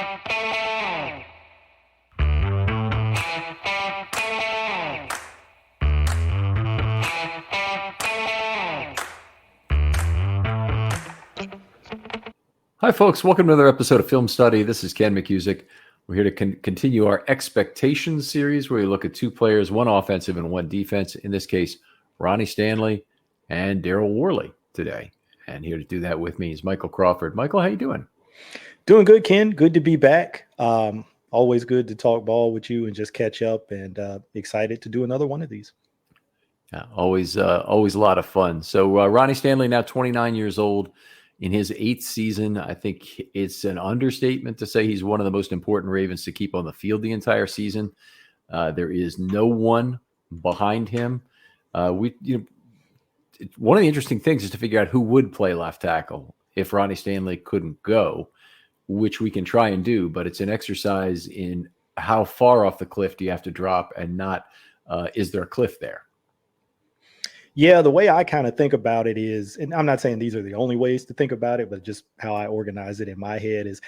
Hi, folks. Welcome to another episode of Film Study. This is Ken McCusick. We're here to continue our expectations series where we look at two players, one offensive and one defense. In this case, Ronnie Stanley and Daryl Worley today. And here to do that with me is Michael Crawford. Michael, how you doing? Doing good, Ken. Good to be back. Always good to talk ball with you and just catch up, and excited to do another one of these. Yeah, always a lot of fun. So Ronnie Stanley, now 29 years old. In his 8th season, I think it's an understatement to say he's one of the most important Ravens to keep on the field the entire season. There is no one behind him. One of the interesting things is to figure out who would play left tackle if Ronnie Stanley couldn't go, which we can try and do, but it's an exercise in how far off the cliff do you have to drop and not is there a cliff there? Yeah, the way I kind of think about it is, and I'm not saying these are the only ways to think about it, but just how I organize it in my head is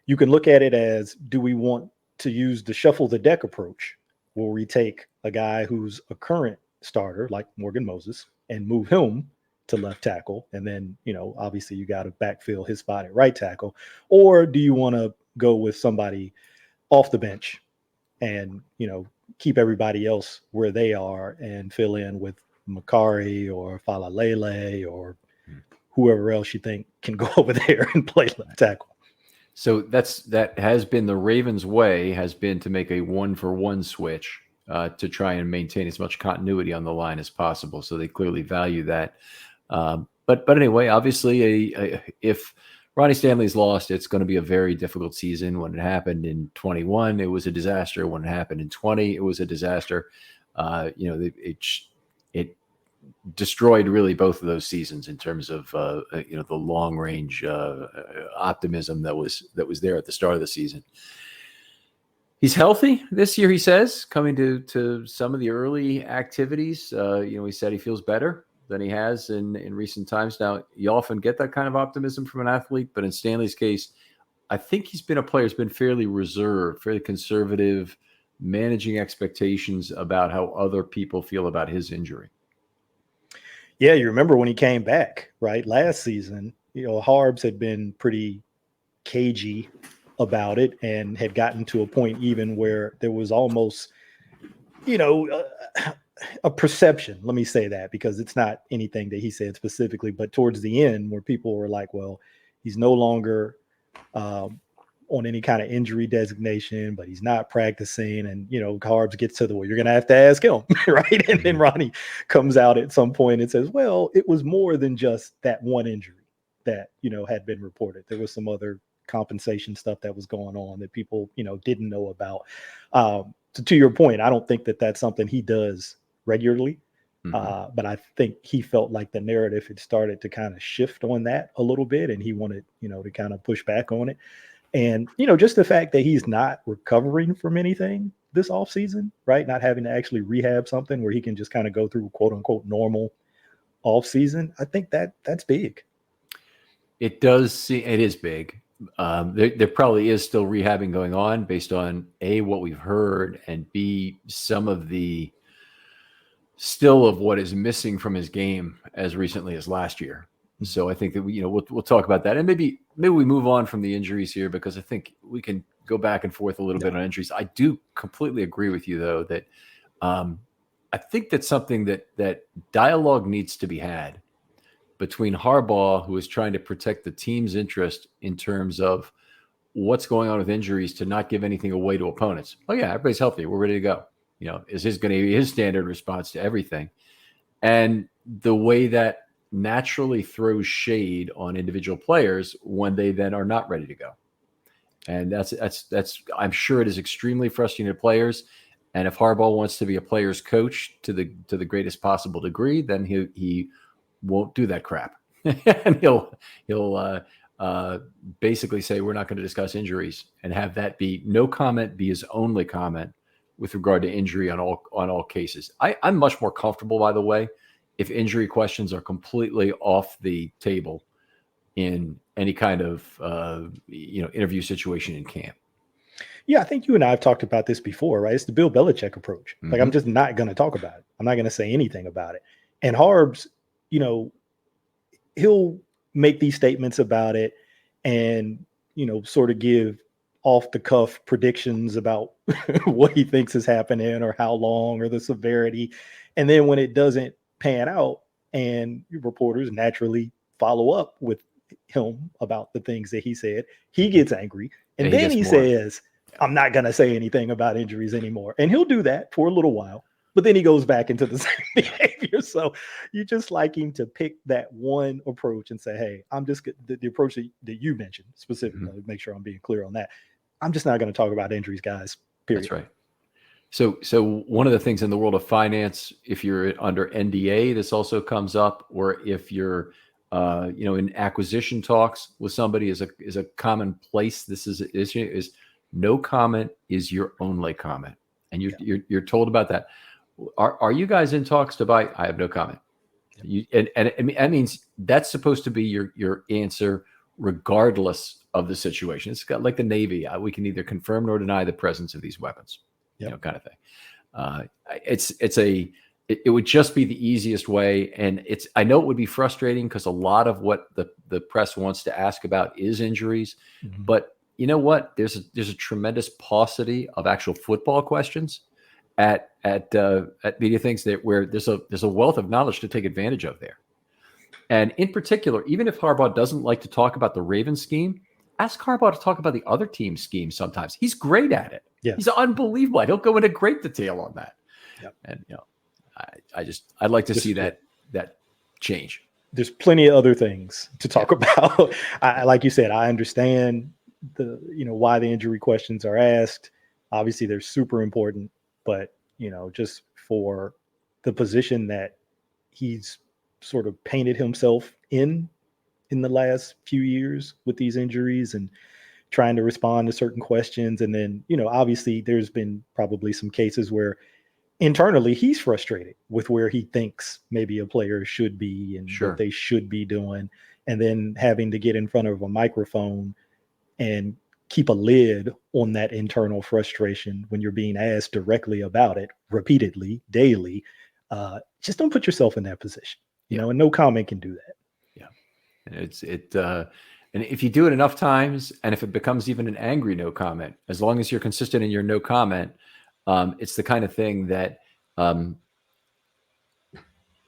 you can look at it as, do we want to use the shuffle the deck approach, where we take a guy who's a current starter like Morgan Moses and move him to left tackle, and then, obviously you got to backfill his spot at right tackle? Or do you want to go with somebody off the bench and, keep everybody else where they are and fill in with Makari or Falalele or whoever else you think can go over there and play left tackle? So that has been the Ravens' way, has been to make a 1-for-1 switch to try and maintain as much continuity on the line as possible. So they clearly value that. But anyway, obviously, if Ronnie Stanley's lost, it's going to be a very difficult season. When it happened in 21, it was a disaster. When it happened in 20, it was a disaster. It destroyed really both of those seasons in terms of the long range optimism that was there at the start of the season. He's healthy this year, he says, coming to some of the early activities. He said he feels better than he has in recent times. Now, you often get that kind of optimism from an athlete, but in Stanley's case, I think he's been a player who's been fairly reserved, fairly conservative, managing expectations about how other people feel about his injury. Yeah, you remember when he came back, right? Last season, Harbs had been pretty cagey about it and had gotten to a point even where there was almost, a perception, let me say that, because it's not anything that he said specifically, but towards the end where people were like, well, he's no longer on any kind of injury designation, but he's not practicing. And, Harbs gets to you're going to have to ask him, right? And then Ronnie comes out at some point and says, well, it was more than just that one injury that, had been reported. There was some other compensation stuff that was going on that people, didn't know about. To your point, I don't think that that's something he does regularly. But I think he felt like the narrative had started to kind of shift on that a little bit, and he wanted, to kind of push back on it. And, just the fact that he's not recovering from anything this offseason, right? Not having to actually rehab something where he can just kind of go through quote unquote normal offseason. I think that's big. It is big. There probably is still rehabbing going on based on A, what we've heard, and B, some of the still of what is missing from his game as recently as last year. So I think that we'll talk about that, and maybe we move on from the injuries here, because I think we can go back and forth a little bit on injuries. I do completely agree with you, though, that I think that's something that dialogue needs to be had between Harbaugh, who is trying to protect the team's interest in terms of what's going on with injuries, to not give anything away to opponents. Oh yeah, everybody's healthy, we're ready to go. Is his going to be his standard response to everything? And the way that naturally throws shade on individual players when they then are not ready to go. And that's I'm sure it is extremely frustrating to players. And if Harbaugh wants to be a player's coach to the greatest possible degree, then he won't do that crap. And he'll basically say, we're not going to discuss injuries, and have that be no comment be his only comment with regard to injury on all cases. I'm much more comfortable, by the way, if injury questions are completely off the table in any kind of interview situation in camp. Yeah, I think you and I have talked about this before, right? It's the Bill Belichick approach. Like, I'm just not going to talk about it. I'm not going to say anything about it. And Harbs, he'll make these statements about it and, sort of give off the cuff predictions about what he thinks is happening or how long or the severity. And then when it doesn't pan out and reporters naturally follow up with him about the things that he said, he gets angry. And then he says, I'm not going to say anything about injuries anymore. And he'll do that for a little while, but then he goes back into the same behavior. So you just like him to pick that one approach and say, hey, I'm just the approach that you mentioned specifically, make sure I'm being clear on that. I'm just not going to talk about injuries, guys. Period. That's right. So one of the things in the world of finance, if you're under NDA, this also comes up, or if you're in acquisition talks with somebody, is a common place. This is no comment is your only comment, and you're told about that. Are you guys in talks to buy? I have no comment. And that means that's supposed to be your answer, regardless of the situation. It's got like the Navy. We can neither confirm nor deny the presence of these weapons, kind of thing. It would just be the easiest way. And I know it would be frustrating because a lot of what the press wants to ask about is injuries, but you know what? There's a tremendous paucity of actual football questions at media things where there's a wealth of knowledge to take advantage of there. And in particular, even if Harbaugh doesn't like to talk about the Ravens scheme, ask Harbaugh to talk about the other team's scheme sometimes. He's great at it. Yeah. He's unbelievable. He'll go into great detail on that. Yep. And I'd like to see that change. There's plenty of other things to talk about. Like you said, I understand why the injury questions are asked. Obviously, they're super important, but just for the position that he's sort of painted himself in the last few years with these injuries and trying to respond to certain questions. And then, obviously there's been probably some cases where internally he's frustrated with where he thinks maybe a player should be and what they should be doing. And then having to get in front of a microphone and keep a lid on that internal frustration when you're being asked directly about it repeatedly, daily. Just don't put yourself in that position, and no comment can do that. Yeah. And if you do it enough times, and if it becomes even an angry no comment, as long as you're consistent in your no comment, it's the kind of thing that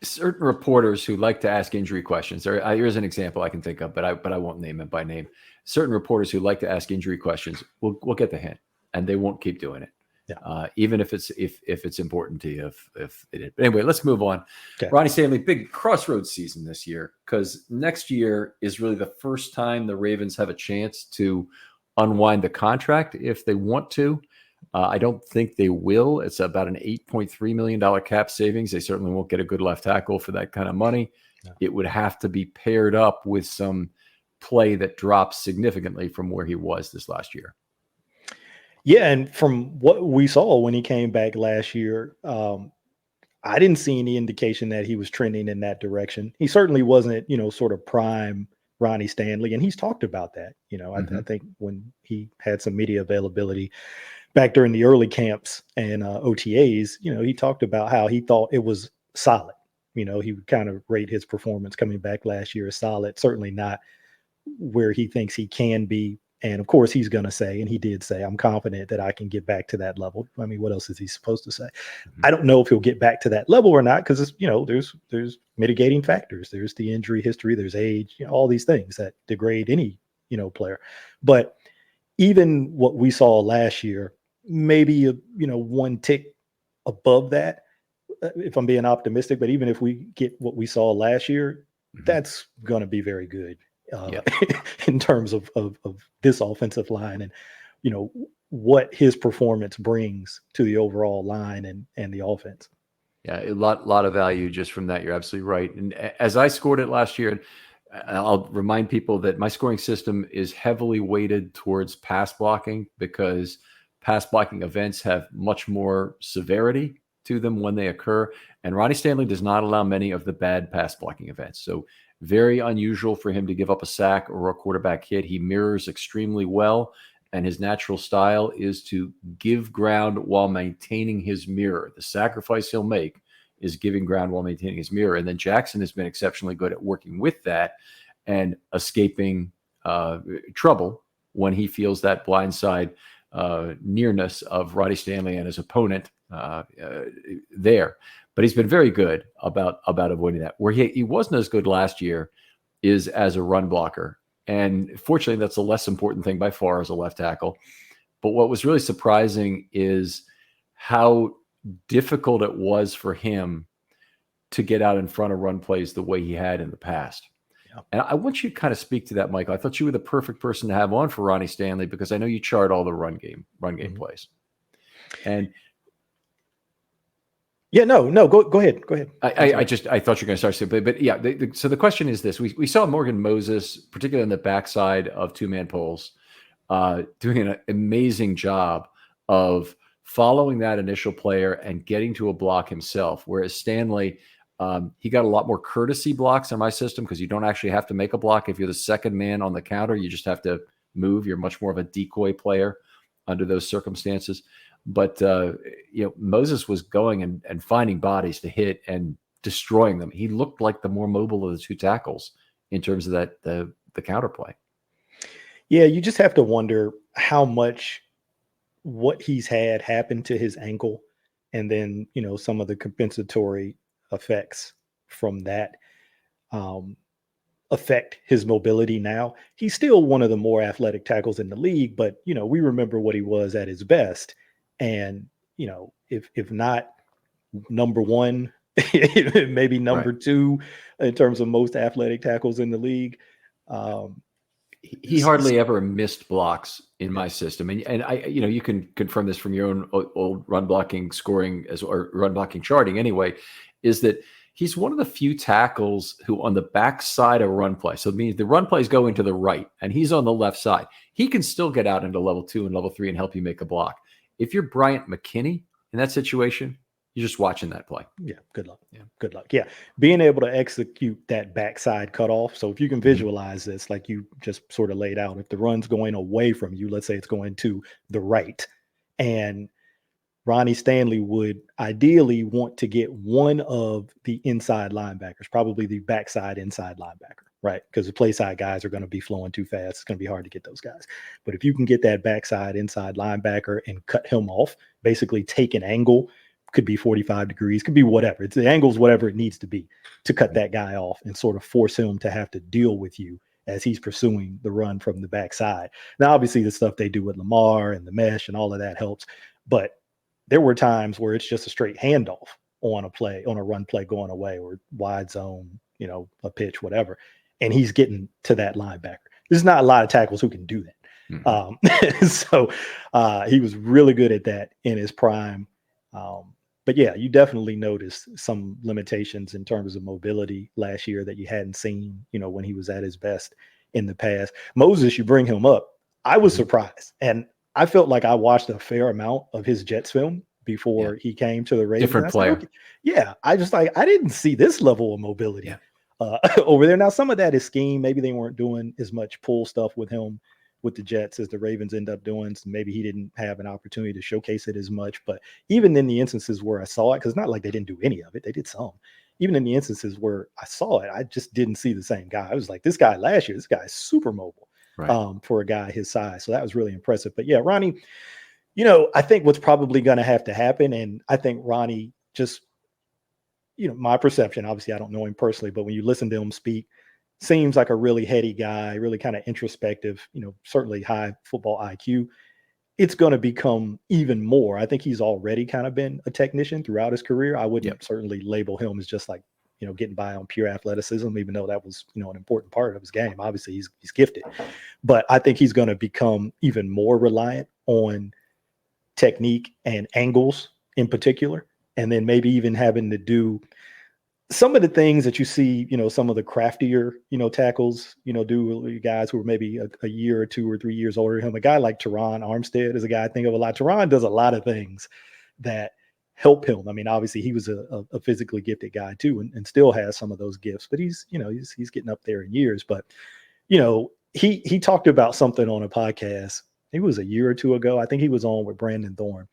certain reporters who like to ask injury questions. Here's an example I can think of, but I won't name it by name. Certain reporters who like to ask injury questions will get the hint, and they won't keep doing it. Yeah. Even if it's important to you, if it is. But anyway, let's move on. Okay. Ronnie Stanley, big crossroads season this year, because next year is really the first time the Ravens have a chance to unwind the contract if they want to. I don't think they will. It's about an $8.3 million cap savings. They certainly won't get a good left tackle for that kind of money. No. It would have to be paired up with some play that drops significantly from where he was this last year. Yeah, and from what we saw when he came back last year, I didn't see any indication that he was trending in that direction. He certainly wasn't, sort of prime Ronnie Stanley, and he's talked about that. I think when he had some media availability back during the early camps and OTAs, he talked about how he thought it was solid. He would kind of rate his performance coming back last year as solid, certainly not where he thinks he can be. And of course, he's going to say, and he did say, I'm confident that I can get back to that level. I mean, what else is he supposed to say? I don't know if he'll get back to that level or not, because, there's mitigating factors. There's the injury history, there's age, all these things that degrade any, player. But even what we saw last year, maybe, one tick above that, if I'm being optimistic. But even if we get what we saw last year, that's going to be very good. In terms of this offensive line and, what his performance brings to the overall line and the offense. Yeah, a lot of value just from that. You're absolutely right. And as I scored it last year, I'll remind people that my scoring system is heavily weighted towards pass blocking, because pass blocking events have much more severity to them when they occur. And Ronnie Stanley does not allow many of the bad pass blocking events. So Very unusual for him to give up a sack or a quarterback hit. He mirrors extremely well, and his natural style is to give ground while maintaining his mirror. The sacrifice he'll make is giving ground while maintaining his mirror. And then Jackson has been exceptionally good at working with that and escaping trouble when he feels that blindside nearness of Ronnie Stanley and his opponent there. But he's been very good about avoiding that. Where he wasn't as good last year is as a run blocker. And fortunately, that's the less important thing by far as a left tackle. But what was really surprising is how difficult it was for him to get out in front of run plays the way he had in the past. Yeah. And I want you to kind of speak to that, Michael. I thought you were the perfect person to have on for Ronnie Stanley because I know you chart all the run game plays. And yeah, no, go ahead. I thought you were going to start simply, but yeah. So the question is this: we saw Morgan Moses, particularly on the backside of two-man poles, doing an amazing job of following that initial player and getting to a block himself. Whereas Stanley, he got a lot more courtesy blocks in my system because you don't actually have to make a block if you're the second man on the counter. You just have to move. You're much more of a decoy player under those circumstances. But Moses was going and finding bodies to hit and destroying them. He looked like the more mobile of the two tackles in terms of that the counterplay. Yeah, you just have to wonder how much what he's had happened to his ankle, and then some of the compensatory effects from that affect his mobility now. He's still one of the more athletic tackles in the league, but we remember what he was at his best. And, if not number one, maybe number two in terms of most athletic tackles in the league. He hardly ever missed blocks in my system. And I, you can confirm this from your own old run blocking scoring or run blocking charting anyway, is that he's one of the few tackles who on the backside of run play. So it means the run play is going to the right and he's on the left side. He can still get out into level 2 and level 3 and help you make a block. If you're Bryant McKinney in that situation, you're just watching that play. Yeah. Good luck. Yeah. Good luck. Yeah. Being able to execute that backside cutoff. So if you can visualize this, like you just sort of laid out, if the run's going away from you, let's say it's going to the right, and Ronnie Stanley would ideally want to get one of the inside linebackers, probably the backside inside linebacker, right? Because the play side guys are going to be flowing too fast. It's going to be hard to get those guys. But if you can get that backside inside linebacker and cut him off, basically take an angle, could be 45 degrees, could be whatever. It's the angle's whatever it needs to be to cut that guy off and sort of force him to have to deal with you as he's pursuing the run from the backside. Now, obviously, the stuff they do with Lamar and the mesh and all of that helps, but there were times where it's just a straight handoff on a run play going away or wide zone, a pitch, whatever. And he's getting to that linebacker. There's not a lot of tackles who can do that. Mm-hmm. So he was really good at that in his prime. But yeah, you definitely noticed some limitations in terms of mobility last year that you hadn't seen, when he was at his best in the past. Moses, you bring him up. I was surprised. And I felt like I watched a fair amount of his Jets film before he came to the Ravens. Different player. Okay. Yeah. I didn't see this level of mobility over there. Now, some of that is scheme. Maybe they weren't doing as much pull stuff with him with the Jets as the Ravens end up doing. So maybe he didn't have an opportunity to showcase it as much. But even in the instances where I saw it, because it's not like they didn't do any of it, they did some. Even in the instances where I saw it, I just didn't see the same guy. I was like, this guy last year, this guy is super mobile. Right. For a guy his size. So that was really impressive. But yeah, Ronnie, I think what's probably going to have to happen, and I think Ronnie just, my perception, obviously I don't know him personally, but when you listen to him speak, seems like a really heady guy, really kind of introspective, certainly high football IQ. It's going to become even more. I think he's already kind of been a technician throughout his career. I wouldn't certainly label him as just like, getting by on pure athleticism, even though that was, an important part of his game. Obviously he's gifted, but I think he's going to become even more reliant on technique and angles in particular. And then maybe even having to do some of the things that you see, some of the craftier, tackles, do guys who are maybe a year or 2 or 3 years older than him. A guy like Teron Armstead is a guy I think of a lot. Teron does a lot of things that help him. I mean, obviously he was a physically gifted guy too, and still has some of those gifts, but he's getting up there in years. But he talked about something on a podcast. It was a year or two ago. I think he was on with Brandon Thorne,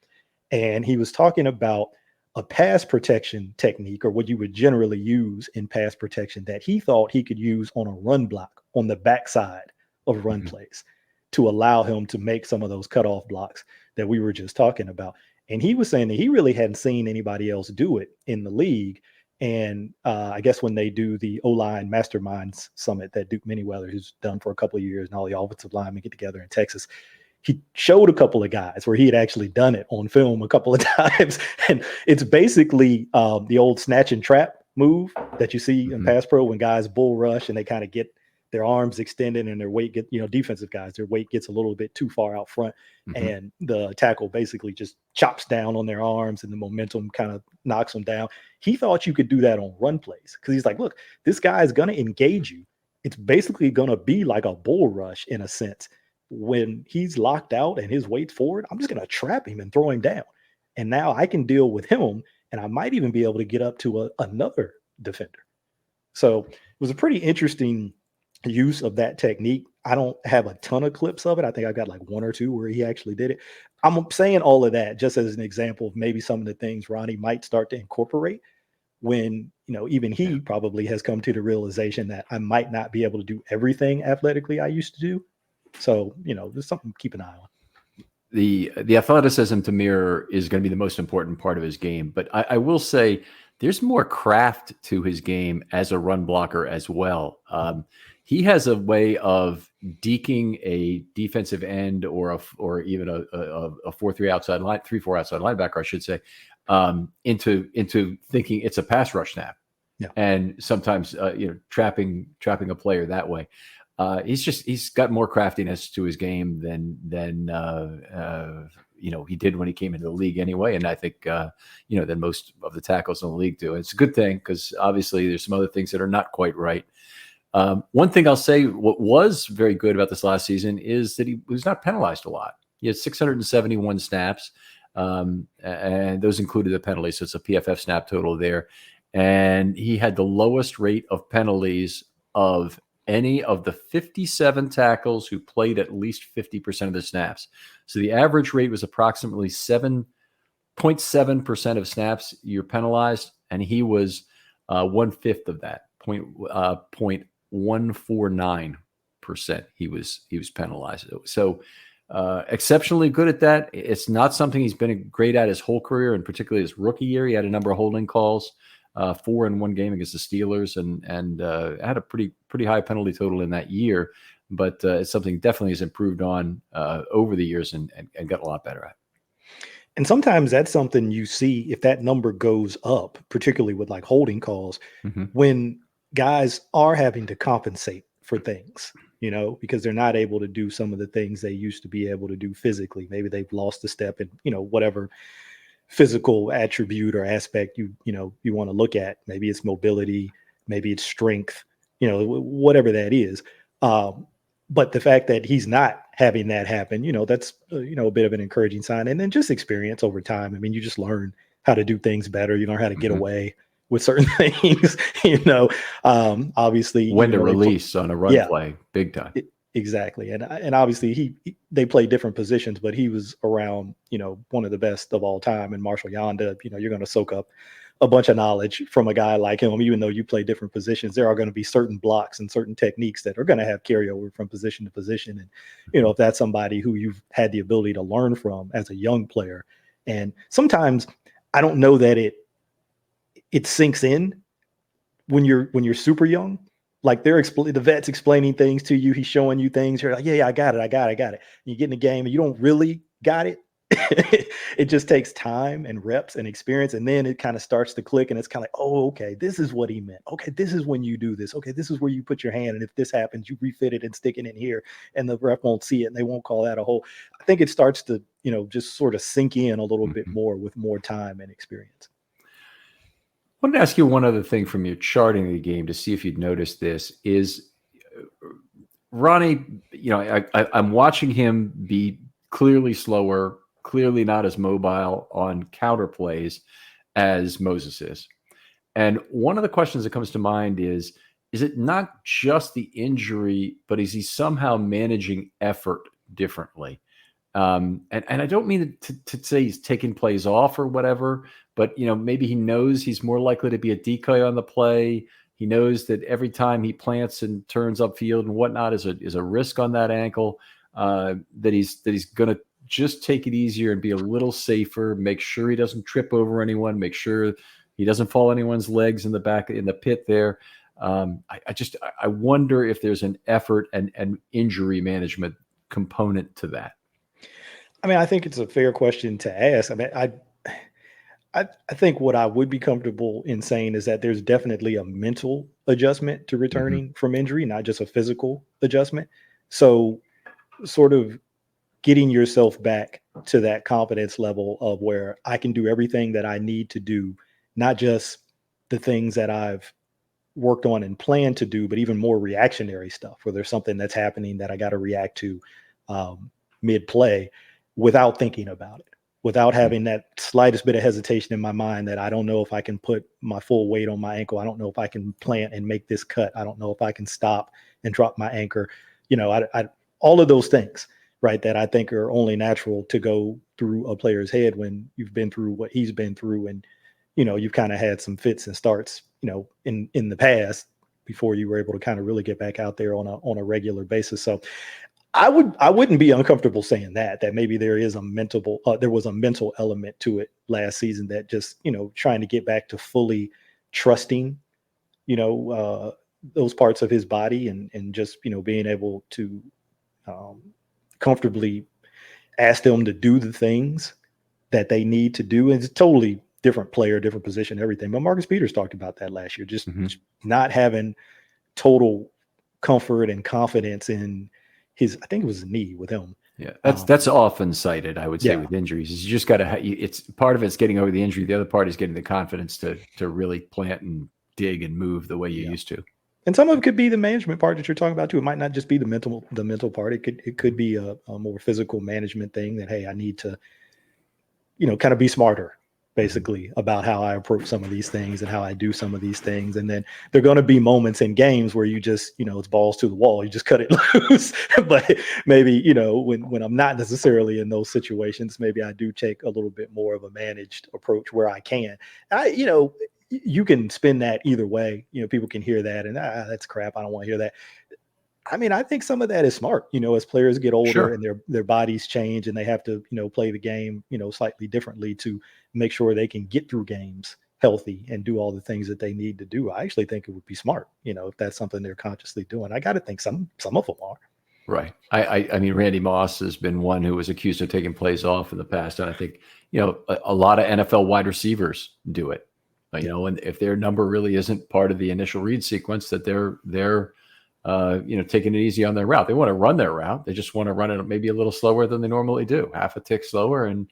and he was talking about a pass protection technique, or what you would generally use in pass protection, that he thought he could use on a run block on the backside of run plays to allow him to make some of those cutoff blocks that we were just talking about. And he was saying that he really hadn't seen anybody else do it in the league. And I guess when they do the O-line Masterminds Summit that Duke Manyweather, who's done for a couple of years, and all the offensive linemen get together in Texas, he showed a couple of guys where he had actually done it on film a couple of times. And it's basically the old snatch and trap move that you see in pass pro when guys bull rush and they kind of get their arms extended and their weight defensive guys, their weight gets a little bit too far out front, and the tackle basically just chops down on their arms and the momentum kind of knocks them down. He thought you could do that on run plays because he's like, look, this guy is going to engage you. It's basically going to be like a bull rush in a sense. When he's locked out and his weight's forward, I'm just going to trap him and throw him down. And now I can deal with him, and I might even be able to get up to another defender. So it was a pretty interesting use of that technique. I don't have a ton of clips of it. I think I got like one or two where he actually did it. I'm saying all of that just as an example of maybe some of the things Ronnie might start to incorporate when, even he probably has come to the realization that I might not be able to do everything athletically I used to do. So, there's something to keep an eye on. The athleticism to mirror is going to be the most important part of his game. But I will say there's more craft to his game as a run blocker as well. He has a way of deking a defensive end or even a 4-3 outside line, 3-4 outside linebacker, I should say, into thinking it's a pass rush snap. Yeah. And sometimes, trapping a player that way. He's got more craftiness to his game than he did when he came into the league anyway. And I think, than most of the tackles in the league do. And it's a good thing because obviously there's some other things that are not quite right. One thing I'll say, what was very good about this last season is that he was not penalized a lot. He had 671 snaps, and those included the penalties. So it's a PFF snap total there. And he had the lowest rate of penalties of any of the 57 tackles who played at least 50% of the snaps. So the average rate was approximately 7.7% of snaps you're penalized, and he was 1/5 of that, 0.149%. He was penalized. So exceptionally good at that. It's not something he's been great at his whole career, and particularly his rookie year. He had a number of holding calls. 4 in one game against the Steelers, and had a pretty high penalty total in that year. But it's something definitely has improved on over the years and got a lot better at. And sometimes that's something you see if that number goes up, particularly with like holding calls, when guys are having to compensate for things, because they're not able to do some of the things they used to be able to do physically. Maybe they've lost a step in, whatever physical attribute or aspect you want to look at. Maybe it's mobility, maybe it's strength, whatever that is. But the fact that he's not having that happen, that's a bit of an encouraging sign. And then just experience over time. I mean, you just learn how to do things better. You learn how to get away with certain things. Obviously when to release on a run play, big time. Exactly. And obviously they play different positions, but he was around, one of the best of all time. And Marshall Yonda, you're going to soak up a bunch of knowledge from a guy like him. Even though you play different positions, there are going to be certain blocks and certain techniques that are going to have carryover from position to position. And, if that's somebody who you've had the ability to learn from as a young player. And sometimes I don't know that it sinks in when you're super young. Like the vet's explaining things to you. He's showing you things. You're like, yeah, I got it. You get in the game and you don't really got it. It just takes time and reps and experience. And then it kind of starts to click and it's kind of like, oh, okay, this is what he meant. Okay, this is when you do this. Okay, this is where you put your hand. And if this happens, you refit it and stick it in here and the ref won't see it and they won't call that a hole. I think it starts to, just sort of sink in a little bit more with more time and experience. I wanted to ask you one other thing from your charting of the game to see if you'd noticed this is Ronnie, I'm watching him be clearly slower clearly not as mobile on counter plays as Moses is. And one of the questions that comes to mind is it not just the injury, but is he somehow managing effort differently? And I don't mean to say he's taking plays off or whatever, but maybe he knows he's more likely to be a decoy on the play. He knows that every time he plants and turns upfield and whatnot is a risk on that ankle. That he's going to just take it easier and be a little safer. Make sure he doesn't trip over anyone. Make sure he doesn't fall anyone's legs in the pit there. I wonder if there's an effort and injury management component to that. I mean, I think it's a fair question to ask. I mean, I think what I would be comfortable in saying is that there's definitely a mental adjustment to returning from injury, not just a physical adjustment. So sort of getting yourself back to that confidence level of where I can do everything that I need to do, not just the things that I've worked on and planned to do, but even more reactionary stuff where there's something that's happening that I got to react to mid-play without thinking about it, without having that slightest bit of hesitation in my mind that I don't know if I can put my full weight on my ankle. I don't know if I can plant and make this cut. I don't know if I can stop and drop my anchor. All of those things, right, that I think are only natural to go through a player's head when you've been through what he's been through. And, you've kind of had some fits and starts, in the past before you were able to kind of really get back out there on a regular basis. So I wouldn't be uncomfortable saying that maybe there was a mental element to it last season that just, trying to get back to fully trusting, those parts of his body and just, being able to comfortably ask them to do the things that they need to do. And it's totally different player, different position, everything. But Marcus Peters talked about that last year, just not having total comfort and confidence in I think it was the knee with him. Yeah, that's often cited, I would say, with injuries. Is you just got to. It's part of it's getting over the injury. The other part is getting the confidence to really plant and dig and move the way you used to. And some of it could be the management part that you're talking about too. It might not just be the mental part. It could be a more physical management thing that, hey, I need to, kind of be smarter, basically, about how I approach some of these things and how I do some of these things. And then there are going to be moments in games where you just, it's balls to the wall. You just cut it loose. But maybe, when I'm not necessarily in those situations, maybe I do take a little bit more of a managed approach where I can. You can spin that either way. People can hear that and that's crap. I don't want to hear that. I mean, I think some of that is smart, as players get older and their bodies change and they have to, play the game, slightly differently to make sure they can get through games healthy and do all the things that they need to do. I actually think it would be smart, if that's something they're consciously doing. I got to think some of them are. Right. I mean, Randy Moss has been one who was accused of taking plays off in the past. And I think, a lot of NFL wide receivers do it, and if their number really isn't part of the initial read sequence, that they're taking it easy on their route. They want to run their route. They just want to run it maybe a little slower than they normally do, half a tick slower. And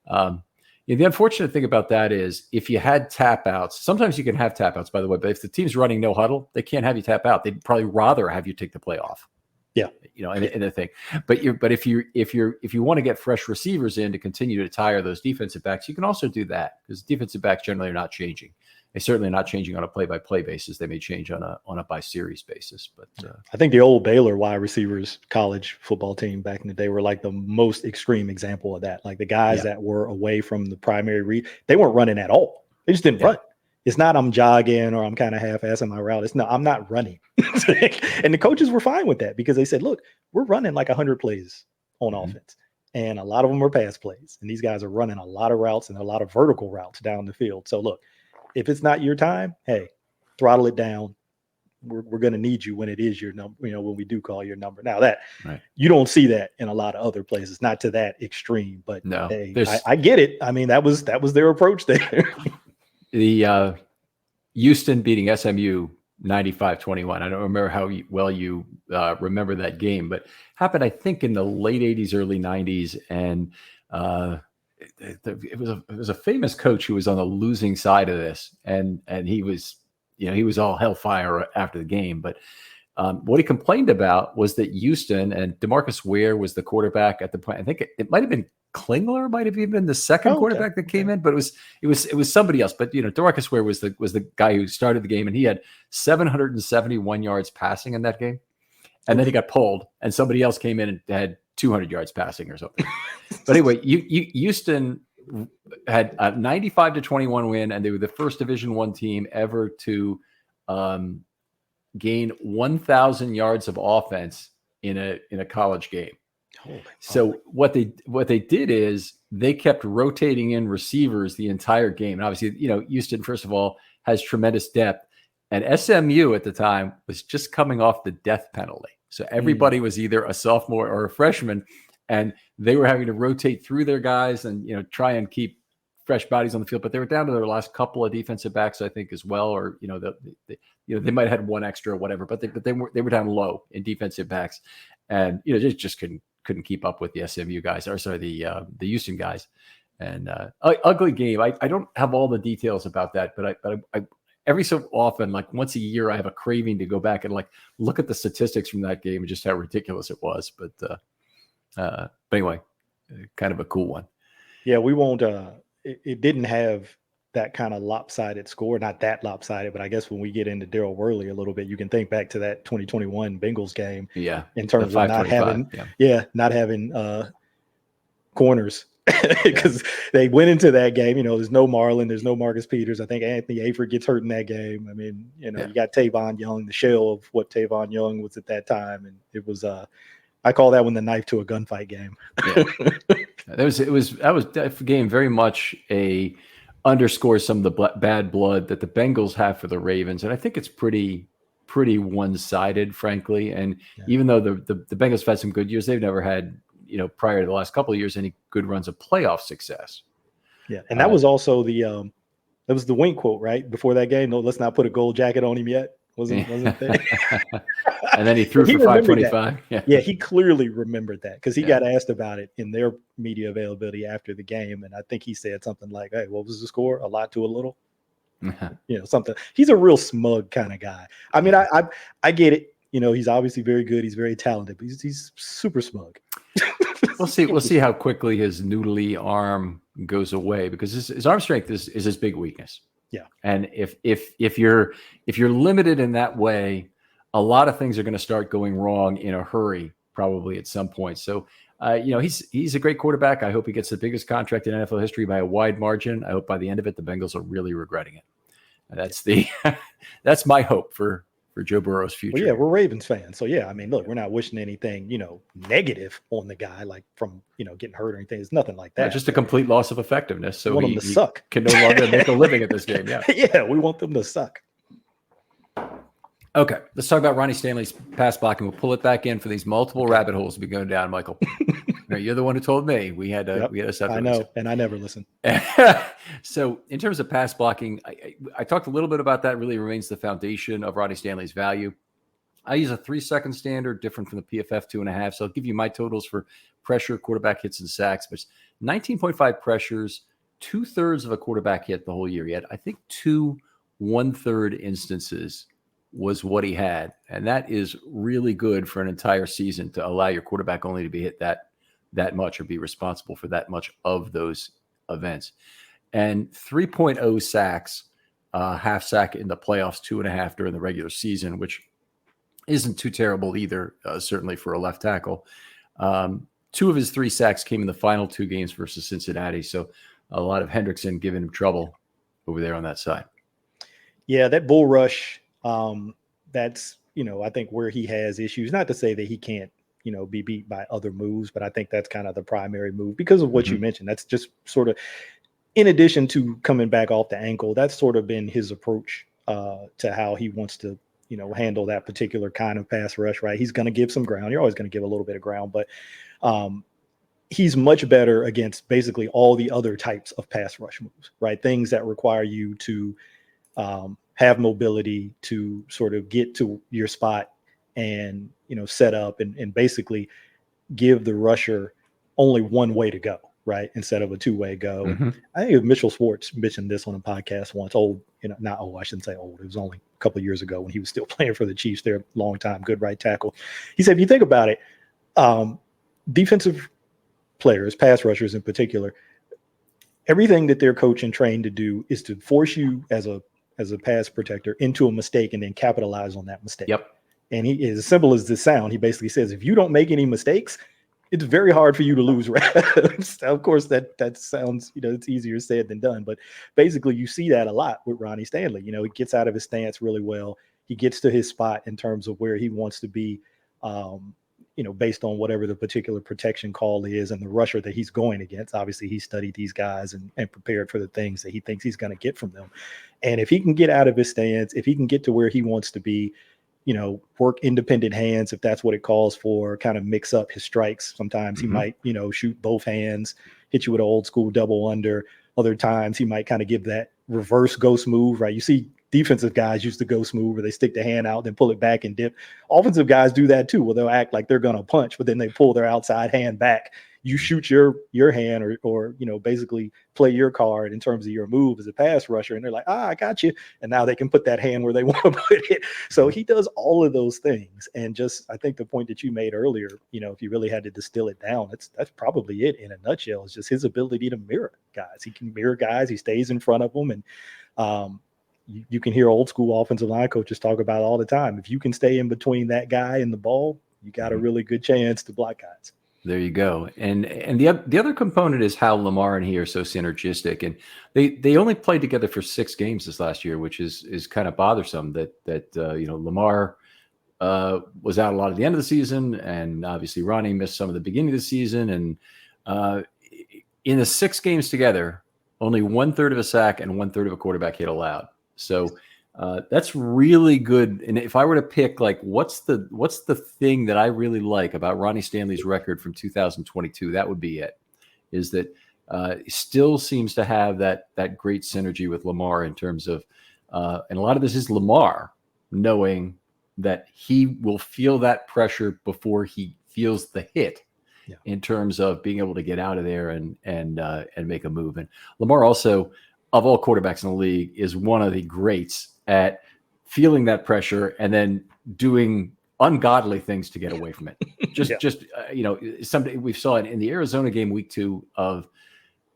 the unfortunate thing about that is if you had tap outs, sometimes you can have tap outs, by the way, but if the team's running no huddle, they can't have you tap out. They'd probably rather have you take the play off. Yeah. And the thing, but if you want to get fresh receivers in to continue to tire those defensive backs, you can also do that because defensive backs generally are not changing. They're certainly not changing on a play-by-play basis. They may change on a by-series basis. But I think the old Baylor wide receivers college football team back in the day were like the most extreme example of that. Like the guys that were away from the primary read, they weren't running at all. They just didn't run. It's not I'm jogging or I'm kind of half-assing my route. It's no, I'm not running. And the coaches were fine with that because they said, look, we're running like 100 plays on offense. And a lot of them were pass plays. And these guys are running a lot of routes and a lot of vertical routes down the field. So look, if it's not your time, hey, throttle it down. We're going to need you when it is your number, when we do call your number. Now that you don't see that in a lot of other places, not to that extreme, but no, hey, I get it. I mean, that was their approach there. The Houston beating SMU 95-21. I don't remember how well you remember that game, but happened, I think, in the late 80s, early 90s. And it was a famous coach who was on the losing side of this. And he was, he was all hellfire after the game. But what he complained about was that Houston and DeMarcus Ware was the quarterback at the point. I think it might have been Klingler might have even been the second quarterback that came in, but it was somebody else. But Dorcas Ware was the guy who started the game, and he had 771 yards passing in that game, and then he got pulled, and somebody else came in and had 200 yards passing or something. But anyway, Houston had a 95-21 win, and they were the first Division I team ever to gain 1,000 yards of offense in a college game. So what they did is they kept rotating in receivers the entire game. And obviously, Houston, first of all, has tremendous depth. And SMU at the time was just coming off the death penalty. So everybody was either a sophomore or a freshman, and they were having to rotate through their guys and, try and keep fresh bodies on the field. But they were down to their last couple of defensive backs, I think, as well. Or, they might have had one extra or whatever, but they were down low in defensive backs. And, just couldn't keep up with the SMU guys, or sorry, the Houston guys. And ugly game. I don't have all the details about that, but I every so often, like once a year, I have a craving to go back and look at the statistics from that game and just how ridiculous it was. But anyway, kind of a cool one. Yeah, we won't. It didn't have that kind of lopsided score, not that lopsided, but I guess when we get into Daryl Worley a little bit, you can think back to that 2021 Bengals game. Yeah. In terms of not having corners, because they went into that game, there's no Marlon, there's no Marcus Peters. I think Anthony Aford gets hurt in that game. I mean, you got Tavon Young, the shell of what Tavon Young was at that time. And it was, I call that one the knife to a gunfight game. That game very much underscores some of the bad blood that the Bengals have for the Ravens. And I think it's pretty one-sided, frankly. And even though the Bengals have had some good years, they've never had, prior to the last couple of years, any good runs of playoff success. Yeah. And that was also that was the Wink quote, right? Before that game, no, let's not put a gold jacket on him yet. Wasn't there? And then he threw for 525. Yeah, he clearly remembered that because he got asked about it in their media availability after the game. And I think he said something like, hey, what was the score? A lot to a little? Something. He's a real smug kind of guy. I mean, I get it. He's obviously very good. He's very talented, but he's super smug. We'll see how quickly his noodly arm goes away, because his arm strength is his big weakness. Yeah. And if you're limited in that way, a lot of things are going to start going wrong in a hurry, probably at some point. So, he's a great quarterback. I hope he gets the biggest contract in NFL history by a wide margin. I hope by the end of it, the Bengals are really regretting it. And that's my hope for Joe Burrow's future. Well, yeah, we're Ravens fans. So, yeah, I mean, look, we're not wishing anything, negative on the guy, like from, getting hurt or anything. It's nothing like that. Just a complete loss of effectiveness. So we want them to suck. Can no longer make a living at this game. Yeah. Yeah, we want them to suck. Okay, let's talk about Ronnie Stanley's pass blocking. We'll pull it back in for these multiple rabbit holes we'll be going down, Michael. You're the one who told me we had a separate. I know, and I never listen. So, in terms of pass blocking, I talked a little bit about that. Really remains the foundation of Ronnie Stanley's value. I use a 3-second standard, different from the PFF 2.5. So I'll give you my totals for pressure, quarterback hits, and sacks. But 19.5 pressures, 2/3 of a quarterback hit the whole year. He had, I think, 2 1/3 instances was what he had. And that is really good for an entire season, to allow your quarterback only to be hit that much, or be responsible for that much of those events. And 3.0 sacks, half sack in the playoffs, 2.5 during the regular season, which isn't too terrible either, certainly for a left tackle. 2 of his 3 sacks came in the final 2 games versus Cincinnati. So a lot of Hendrickson giving him trouble over there on that side. Yeah, that bull rush, that's, I think where he has issues. Not to say that he can't, be beat by other moves, but I think that's kind of the primary move because of what you mentioned. That's just sort of, in addition to coming back off the ankle, that's sort of been his approach to how he wants to, handle that particular kind of pass rush, right? He's going to give some ground. You're always going to give a little bit of ground, but he's much better against basically all the other types of pass rush moves, right? Things that require you to have mobility, to sort of get to your spot and, set up and basically give the rusher only one way to go, right? Instead of a 2-way go. Mm-hmm. I think Mitchell Schwartz mentioned this on a podcast once. Not old, I shouldn't say old. It was only a couple of years ago when he was still playing for the Chiefs. They're a long time, good right tackle. He said, if you think about it, defensive players, pass rushers in particular, everything that they're coached and trained to do is to force you as a pass protector into a mistake and then capitalize on that mistake. Yep. And he is as simple as this sound. He basically says, if you don't make any mistakes, it's very hard for you to lose reps. Of course, that sounds, it's easier said than done. But basically, you see that a lot with Ronnie Stanley. He gets out of his stance really well. He gets to his spot in terms of where he wants to be, based on whatever the particular protection call is and the rusher that he's going against. Obviously, he studied these guys and prepared for the things that he thinks he's going to get from them. And if he can get out of his stance, if he can get to where he wants to be, work independent hands, if that's what it calls for, kind of mix up his strikes. Sometimes he might, shoot both hands, hit you with an old school double under. Other times he might kind of give that reverse ghost move, right? You see defensive guys use the ghost move where they stick the hand out, then pull it back and dip. Offensive guys do that too, where they'll act like they're going to punch, but then they pull their outside hand back. You shoot your hand or basically play your card in terms of your move as a pass rusher, and they're like, I got you. And now they can put that hand where they want to put it. So he does all of those things. And just, I think the point that you made earlier, if you really had to distill it down, that's probably it in a nutshell. It's just his ability to mirror guys. He can mirror guys. He stays in front of them. And you can hear old school offensive line coaches talk about all the time. If you can stay in between that guy and the ball, you got a really good chance to block guys. There you go. And the other component is how Lamar and he are so synergistic. And they only played together for 6 games this last year, which is kind of bothersome that Lamar was out a lot at the end of the season, and obviously Ronnie missed some of the beginning of the season. And in the 6 games together, only 1/3 of a sack and 1/3 of a quarterback hit allowed. So that's really good. And if I were to pick, like, what's the thing that I really like about Ronnie Stanley's record from 2022, that would be it. Is that he still seems to have that great synergy with Lamar in terms of, and a lot of this is Lamar knowing that he will feel that pressure before he feels the hit. Yeah. In terms of being able to get out of there and make a move. And Lamar also, of all quarterbacks in the league, is one of the greats at feeling that pressure and then doing ungodly things to get away from it. Something we saw in the Arizona game week 2 of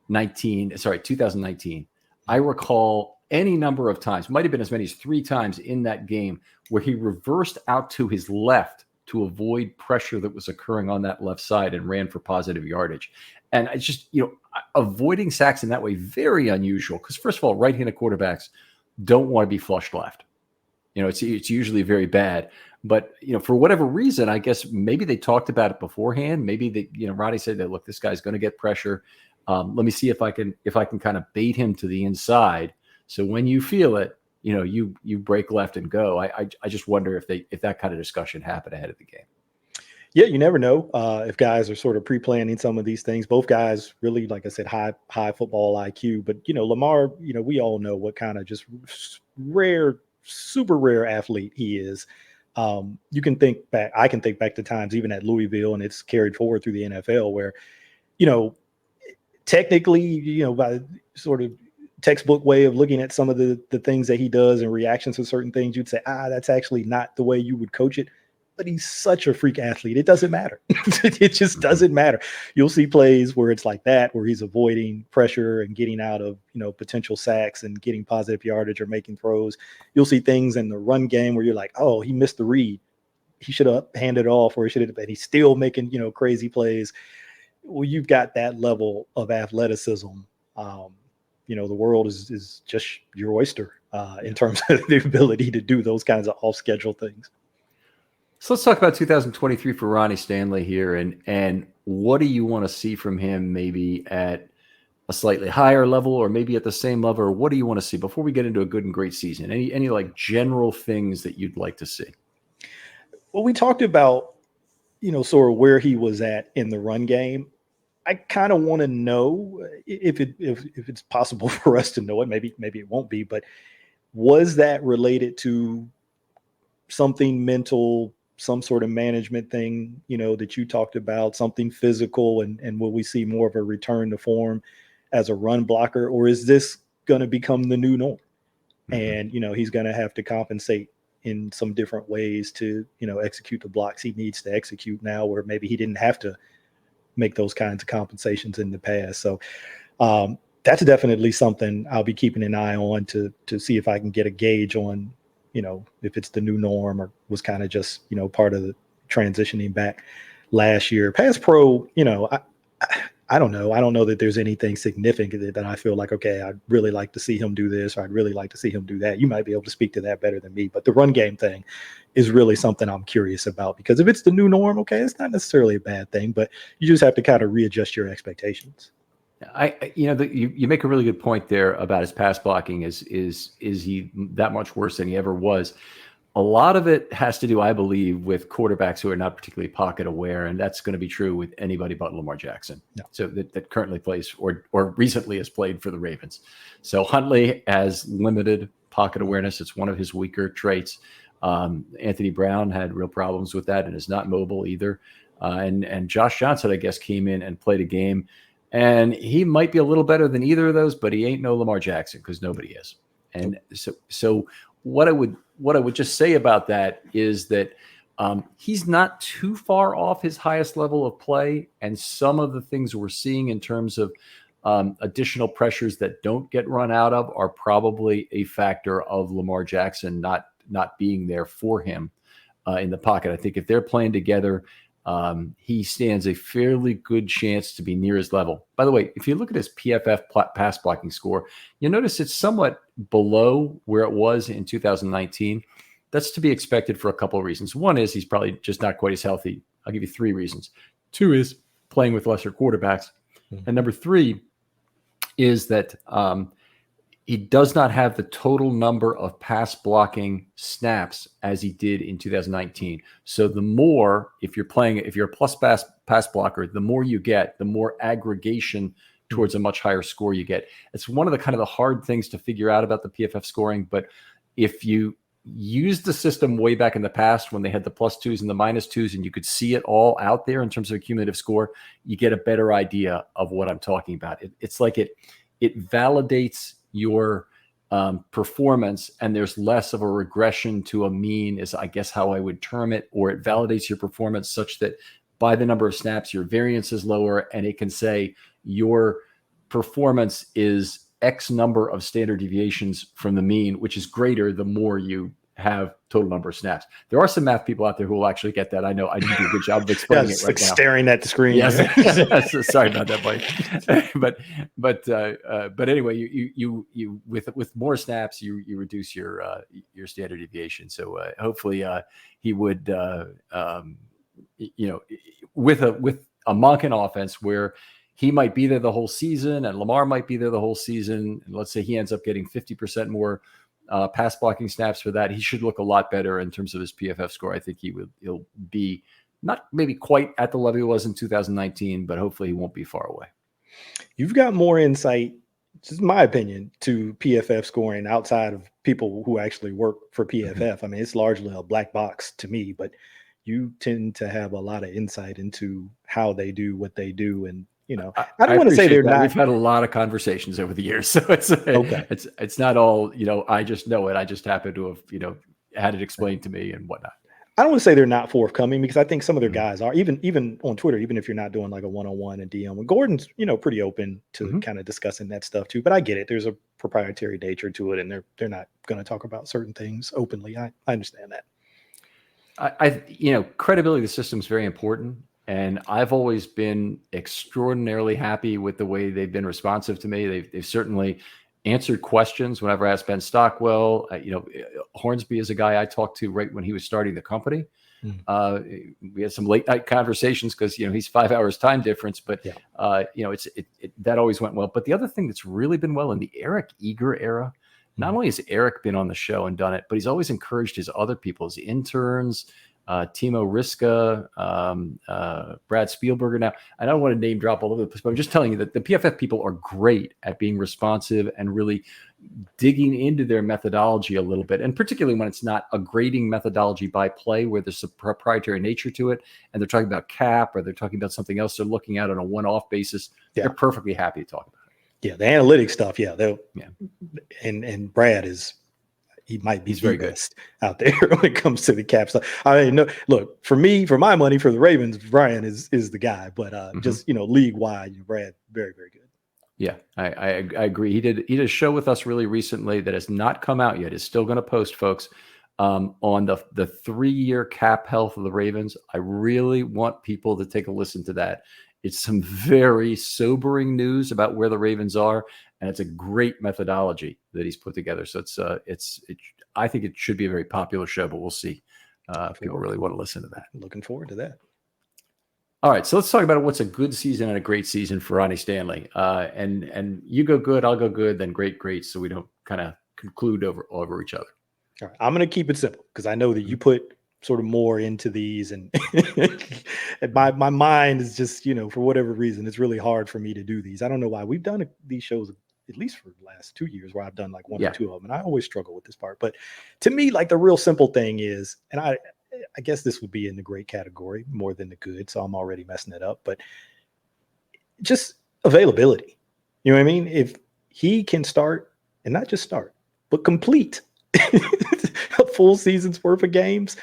2019. I recall any number of times, might have been as many as 3 times in that game, where he reversed out to his left to avoid pressure that was occurring on that left side and ran for positive yardage. And it's just, avoiding sacks in that way, very unusual. Because first of all, right-handed quarterbacks don't want to be flushed left. It's usually very bad. But, for whatever reason, I guess maybe they talked about it beforehand. Maybe Ronnie said that, look, this guy's going to get pressure. Let me see if I can kind of bait him to the inside. So when you feel it, you break left and go. I just wonder if that kind of discussion happened ahead of the game. Yeah, you never know if guys are sort of pre-planning some of these things. Both guys really, like I said, high football IQ. But, Lamar, we all know what kind of just super rare athlete he is. You can think back. I can think back to times even at Louisville, and it's carried forward through the NFL where, technically, by sort of textbook way of looking at some of the things that he does and reactions to certain things, you'd say, that's actually not the way you would coach it. But he's such a freak athlete. It doesn't matter. It just doesn't matter. You'll see plays where it's like that, where he's avoiding pressure and getting out of, potential sacks and getting positive yardage or making throws. You'll see things in the run game where you're like, oh, he missed the read. He should have handed off, or he should have, and he's still making, crazy plays. Well, you've got that level of athleticism. The world is just your oyster in terms of the ability to do those kinds of off-schedule things. So let's talk about 2023 for Ronnie Stanley here, and what do you want to see from him, maybe at a slightly higher level or maybe at the same level, or what do you want to see before we get into a good and great season? Any like general things that you'd like to see? Well, we talked about, sort of where he was at in the run game. I kind of want to know if it's possible for us to know it. Maybe it won't be, but was that related to something mental, some sort of management thing, that you talked about, something physical, and will we see more of a return to form as a run blocker, or is this going to become the new norm? Mm-hmm. And, he's going to have to compensate in some different ways to, execute the blocks he needs to execute now, where maybe he didn't have to make those kinds of compensations in the past. So that's definitely something I'll be keeping an eye on to see if I can get a gauge on, if it's the new norm or was kind of just, part of the transitioning back last year. Pass pro, I don't know. I don't know that there's anything significant that I feel like, okay, I'd really like to see him do this, or I'd really like to see him do that. You might be able to speak to that better than me, but the run game thing is really something I'm curious about, because if it's the new norm, okay, it's not necessarily a bad thing, but you just have to kind of readjust your expectations. You make a really good point there about his pass blocking. Is he that much worse than he ever was? A lot of it has to do, I believe, with quarterbacks who are not particularly pocket aware, and that's going to be true with anybody but Lamar Jackson. No. So that currently plays or recently has played for the Ravens. So Huntley has limited pocket awareness. It's one of his weaker traits. Anthony Brown had real problems with that and is not mobile either. And Josh Johnson, I guess, came in and played a game, and he might be a little better than either of those, but he ain't no Lamar Jackson, because nobody is. And so what I would just say about that is that he's not too far off his highest level of play, and some of the things we're seeing in terms of additional pressures that don't get run out of are probably a factor of Lamar Jackson not being there for him in the pocket. I think if they're playing together, he stands a fairly good chance to be near his level. By the way, if you look at his PFF pass blocking score, you'll notice it's somewhat below where it was in 2019. That's to be expected for a couple of reasons. One is he's probably just not quite as healthy. I'll give you 3 reasons. 2 is playing with lesser quarterbacks. And number 3 is that he does not have the total number of pass blocking snaps as he did in 2019. So the more, if you're a plus pass blocker, the more you get, the more aggregation towards a much higher score you get. It's one of the kind of the hard things to figure out about the PFF scoring. But if you use the system way back in the past when they had the +2s and the -2s, and you could see it all out there in terms of a cumulative score, you get a better idea of what I'm talking about. It's like it validates your performance, and there's less of a regression to a mean, is I guess how I would term it, or it validates your performance such that by the number of snaps, your variance is lower, and it can say your performance is X number of standard deviations from the mean, which is greater the more you have total number of snaps. There are some math people out there who will actually get that. I know I didn't do a good job of explaining it right now. Staring at the screen. Yes. Sorry about that, Mike. But anyway, you with more snaps, you reduce your standard deviation. So hopefully he would with a Monken offense where he might be there the whole season and Lamar might be there the whole season, and let's say he ends up getting 50% more pass blocking snaps for that, he should look a lot better in terms of his PFF score. I think he'll be not maybe quite at the level he was in 2019, but hopefully he won't be far away. You've got more insight, just my opinion, to PFF scoring outside of people who actually work for PFF. Mm-hmm. I mean, it's largely a black box to me, but you tend to have a lot of insight into how they do what they do. And I don't want to say they're not. We've had a lot of conversations over the years, so it's okay. It's not all I just know it. I just happen to have had it explained to me and whatnot. I don't want to say they're not forthcoming, because I think some of their guys are, even on Twitter, even if you're not doing like a one-on-one and DM. And Gordon's pretty open to kind of discussing that stuff too. But I get it. There's a proprietary nature to it, and they're not going to talk about certain things openly. I understand that. Credibility of the system is very important. And I've always been extraordinarily happy with the way they've been responsive to me. They've certainly answered questions whenever I asked Ben Stockwell. Hornsby is a guy I talked to right when he was starting the company. We had some late night conversations because he's 5 hours time difference, but that always went well. But the other thing that's really been well in the Eric Eager era, not only has Eric been on the show and done it, but he's always encouraged his other people, his interns. Timo Riska, Brad Spielberger. Now, I don't want to name drop all over the place, but I'm just telling you that the PFF people are great at being responsive and really digging into their methodology a little bit. And particularly when it's not a grading methodology by play, where there's a proprietary nature to it, and they're talking about cap or they're talking about something else they're looking at on a one-off basis. They're perfectly happy to talk about it. Yeah, the analytics stuff. Yeah, and Brad is. he might be He's very the good. best out there when it comes to the cap stuff. I mean, no, look, for my money, for the Ravens, Brian is the guy. But just league wide, Brad, very, very good. Yeah, I agree. He did a show with us really recently that has not come out yet. It's still going to post, folks, on the 3-year cap health of the Ravens. I really want people to take a listen to that. It's some very sobering news about where the Ravens are, and it's a great methodology that he's put together. So I think it should be a very popular show, but we'll see. People really want to listen to that. Looking forward to that. All right, so let's talk about what's a good season and a great season for Ronnie Stanley. And you go good, I'll go good, then great, so we don't kind of conclude over each other. All right, I'm going to keep it simple because I know that you put sort of more into these, and my mind is just, for whatever reason, it's really hard for me to do these. I don't know why. We've done these shows at least for the last 2 years where I've done like one or two of them, and I always struggle with this part. But to me, like the real simple thing is, and I guess this would be in the great category more than the good, so I'm already messing it up, but just availability. You know what I mean? If he can start, and not just start, but complete a full season's worth of games,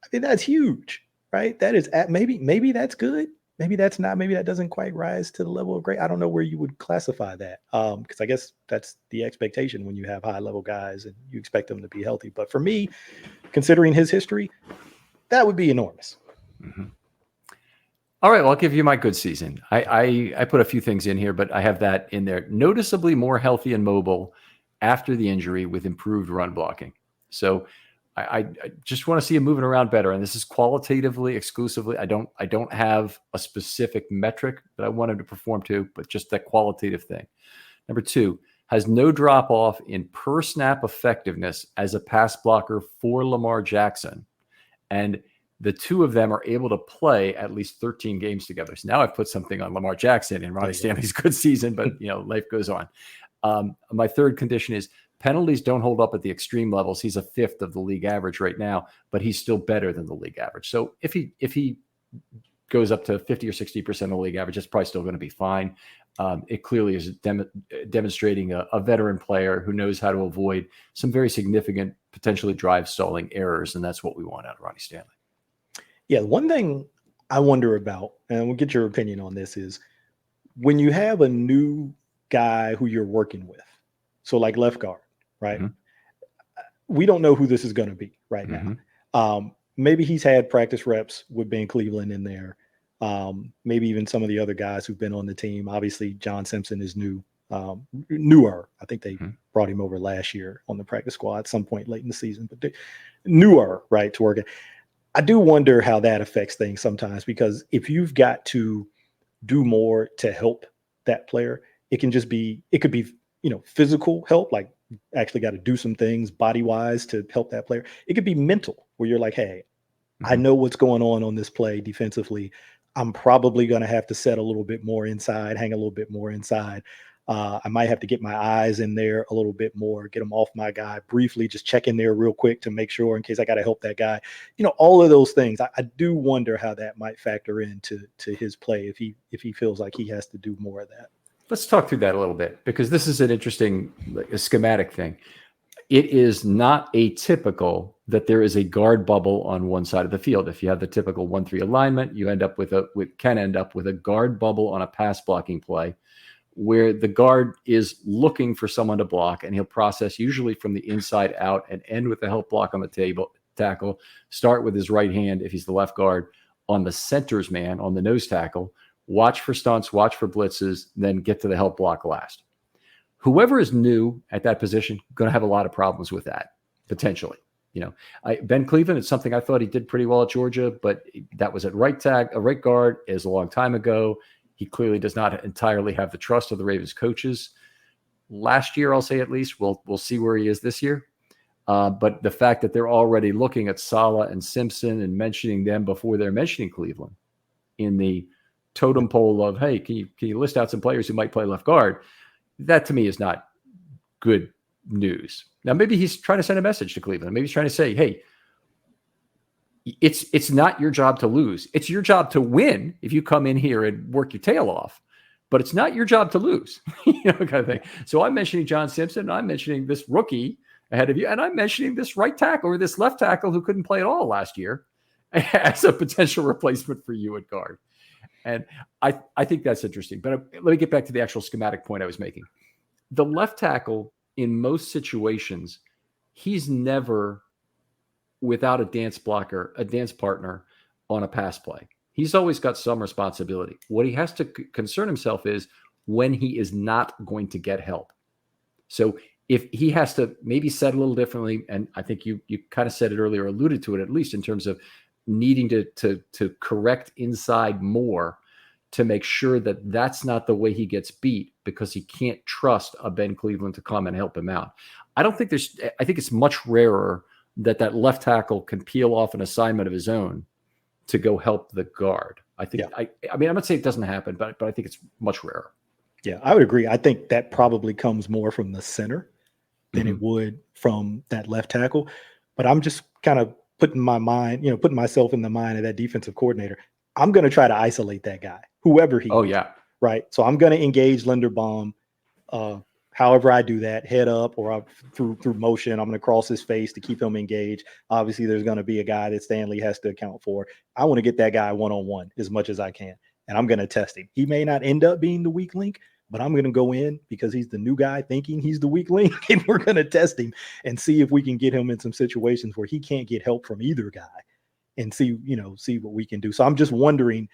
I mean, that's huge, right? That is maybe that's good. Maybe that's not. Maybe that doesn't quite rise to the level of great. I don't know where you would classify that, because I guess that's the expectation when you have high-level guys and you expect them to be healthy. But for me, considering his history, that would be enormous. Mm-hmm. All right, well, I'll give you my good season. I put a few things in here, but I have that in there. Noticeably more healthy and mobile after the injury with improved run blocking. So I just want to see him moving around better. And this is qualitatively, exclusively. I don't have a specific metric that I want him to perform to, but just that qualitative thing. Number 2, has no drop off in per snap effectiveness as a pass blocker for Lamar Jackson. And the two of them are able to play at least 13 games together. So now I've put something on Lamar Jackson and Ronnie Stanley's good season, but life goes on. My third condition is penalties don't hold up at the extreme levels. He's a 5th of the league average right now, but he's still better than the league average. So if he goes up to 50 or 60% of the league average, it's probably still going to be fine. It clearly is demonstrating a veteran player who knows how to avoid some very significant, potentially drive stalling errors, and that's what we want out of Ronnie Stanley. Yeah, one thing I wonder about, and we'll get your opinion on this, is when you have a new guy who you're working with, so like left guard, right? Mm-hmm. We don't know who this is going to be right now. Maybe he's had practice reps with Ben Cleveland in there. Maybe even some of the other guys who've been on the team. Obviously, John Simpson is newer. I think they brought him over last year on the practice squad at some point late in the season, but newer, right, to work it. I do wonder how that affects things sometimes, because if you've got to do more to help that player, it could be, physical help, like actually got to do some things body wise to help that player. It could be mental, where you're like, hey, I know what's going on this play defensively. I'm probably going to have to set a little bit more inside, hang a little bit more inside. I might have to get my eyes in there a little bit more, get them off my guy briefly, just check in there real quick to make sure in case I got to help that guy. All of those things. I do wonder how that might factor into his play if he feels like he has to do more of that. Let's talk through that a little bit, because this is an interesting schematic thing. It is not atypical that there is a guard bubble on one side of the field. If you have the typical 1-3 alignment, you can end up with a guard bubble on a pass blocking play, where the guard is looking for someone to block, and he'll process usually from the inside out and end with a help block on the tackle, start with his right hand if he's the left guard on the center's man, on the nose tackle, watch for stunts, watch for blitzes, then get to the help block last. Whoever is new at that position going to have a lot of problems with that, potentially. Ben Cleveland, it's something I thought he did pretty well at Georgia, but that was at right guard is a long time ago. He clearly does not entirely have the trust of the Ravens coaches. Last year, I'll say at least, we'll see where he is this year. But the fact that they're already looking at Saleh and Simpson and mentioning them before they're mentioning Cleveland in the totem pole of, hey, can you list out some players who might play left guard? That to me is not good news. Now, maybe he's trying to send a message to Cleveland. Maybe he's trying to say, hey, it's not your job to lose. It's your job to win if you come in here and work your tail off. But it's not your job to lose, kind of thing. So I'm mentioning John Simpson. I'm mentioning this rookie ahead of you. And I'm mentioning this right tackle or this left tackle who couldn't play at all last year as a potential replacement for you at guard. And I think that's interesting. But let me get back to the actual schematic point I was making. The left tackle, in most situations, he's never without a dance partner on a pass play. He's always got some responsibility. What he has to concern himself is when he is not going to get help. So if he has to maybe set a little differently, and I think you kind of said it earlier, alluded to it, at least in terms of needing to correct inside more to make sure that that's not the way he gets beat, because he can't trust a Ben Cleveland to come and help him out. I think it's much rarer that left tackle can peel off an assignment of his own to go help the guard. I think, yeah. I mean, I'm not saying it doesn't happen, but I think it's much rarer. Yeah, I would agree. I think that probably comes more from the center than it would from that left tackle. But I'm just kind of putting myself in the mind of that defensive coordinator. I'm going to try to isolate that guy, whoever he is. Yeah. Right. So I'm going to engage Linderbaum. However I do that, head up or through motion, I'm going to cross his face to keep him engaged. Obviously, there's going to be a guy that Stanley has to account for. I want to get that guy one-on-one as much as I can, and I'm going to test him. He may not end up being the weak link, but I'm going to go in because he's the new guy thinking he's the weak link, and we're going to test him and see if we can get him in some situations where he can't get help from either guy and see what we can do. So I'm just wondering,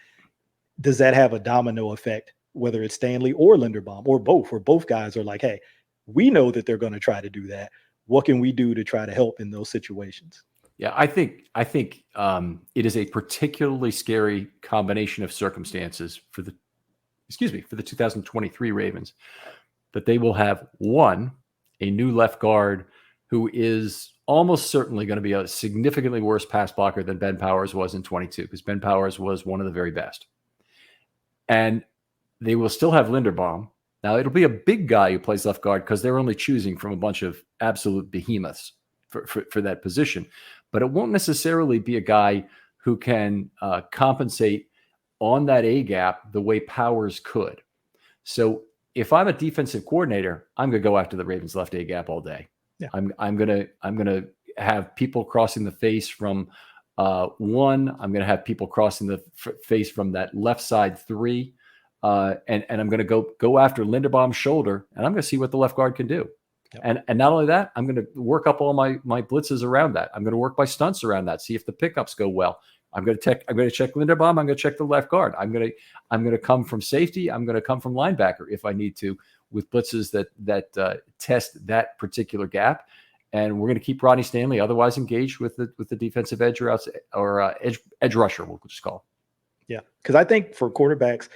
does that have a domino effect, whether it's Stanley or Linderbaum or both, where both guys are like, hey, we know that they're going to try to do that. What can we do to try to help in those situations? Yeah, I think it is a particularly scary combination of circumstances for the 2023 Ravens, that they will have a new left guard who is almost certainly going to be a significantly worse pass blocker than Ben Powers was in 22, because Ben Powers was one of the very best. And they will still have Linderbaum. Now, it'll be a big guy who plays left guard because they're only choosing from a bunch of absolute behemoths for that position. But it won't necessarily be a guy who can compensate on that A gap the way Powers could. So if I'm a defensive coordinator, I'm going to go after the Ravens left A gap all day. Yeah. I'm going to have people crossing the face from one. I'm going to have people crossing the face from that left side three. And I'm going to go after Linderbaum's shoulder, and I'm going to see what the left guard can do. Yep. And not only that, I'm going to work up all my blitzes around that. I'm going to work my stunts around that, see if the pickups go well. I'm going to check Linderbaum. I'm going to check the left guard. I'm going to come from safety. I'm going to come from linebacker if I need to, with blitzes that test that particular gap. And we're going to keep Rodney Stanley otherwise engaged with the defensive edge or edge rusher, we'll just call it. Yeah, because I think for quarterbacks,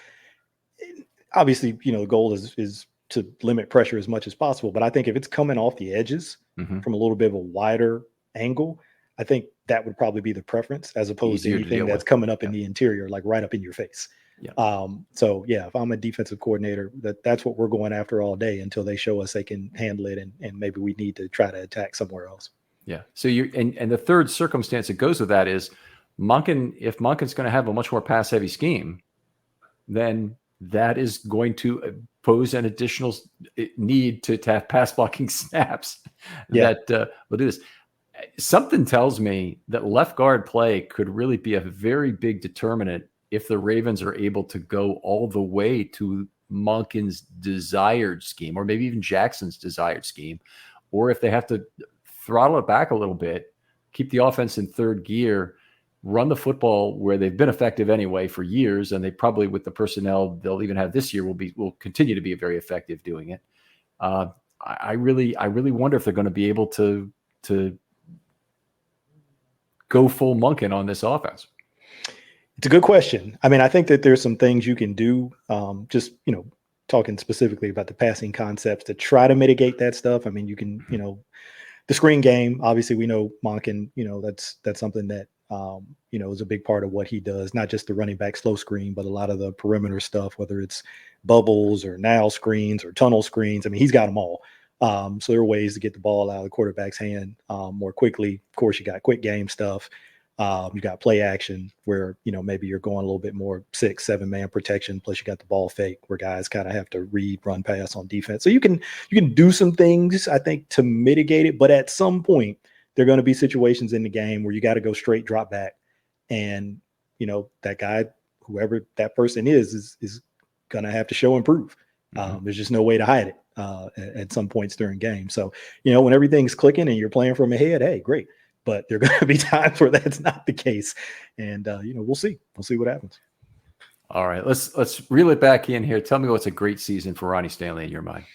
obviously, the goal is to limit pressure as much as possible. But I think if it's coming off the edges from a little bit of a wider angle, I think that would probably be the preference, as opposed to anything that's coming up in the interior, like right up in your face. Yeah. So yeah, if I'm a defensive coordinator, that's what we're going after all day until they show us they can handle it, and maybe we need to try to attack somewhere else. Yeah. So and the third circumstance that goes with that is if Monken's going to have a much more pass heavy scheme, then that is going to pose an additional need to have pass blocking snaps that will do this. Something tells me that left guard play could really be a very big determinant if the Ravens are able to go all the way to Monken's desired scheme, or maybe even Jackson's desired scheme, or if they have to throttle it back a little bit, keep the offense in third gear, run the football where they've been effective anyway for years, and they probably, with the personnel they'll even have this year, will continue to be very effective doing it. I really wonder if they're going to be able to go full Monken on this offense. It's a good question. I mean, I think that there's some things you can do, just, talking specifically about the passing concepts to try to mitigate that stuff. I mean, you can, the screen game, obviously we know Monken, that's something that, is a big part of what he does, not just the running back slow screen, but a lot of the perimeter stuff, whether it's bubbles or now screens or tunnel screens. I mean, he's got them all. So there are ways to get the ball out of the quarterback's hand more quickly. Of course, you got quick game stuff. You got play action where, maybe you're going a little bit more 6-7 man protection. Plus you got the ball fake where guys kind of have to read, run, pass on defense. So you can do some things, I think, to mitigate it. But at some point, there are going to be situations in the game where you got to go straight drop back. And, that guy, whoever that person is going to have to show and prove. There's just no way to hide it at some points during games. So, when everything's clicking and you're playing from ahead, hey, great. But there are going to be times where that's not the case. And, we'll see. We'll see what happens. All right. Let's reel it back in here. Tell me what's a great season for Ronnie Stanley in your mind.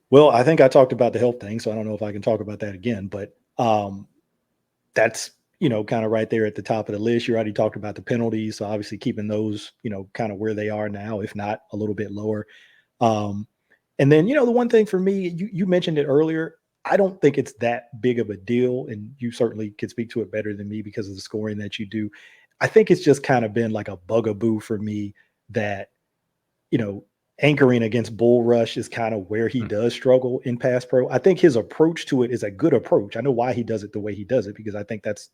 Well, I think I talked about the health thing, so I don't know if I can talk about that again. But that's, kind of right there at the top of the list. You already talked about the penalties. So obviously keeping those, kind of where they are now, if not a little bit lower. And then, the one thing for me, you mentioned it earlier, I don't think it's that big of a deal, and you certainly can speak to it better than me because of the scoring that you do. I think it's just kind of been like a bugaboo for me that, anchoring against bull rush is kind of where he does struggle in pass pro. I think his approach to it is a good approach. I know why he does it the way he does it, because I think that's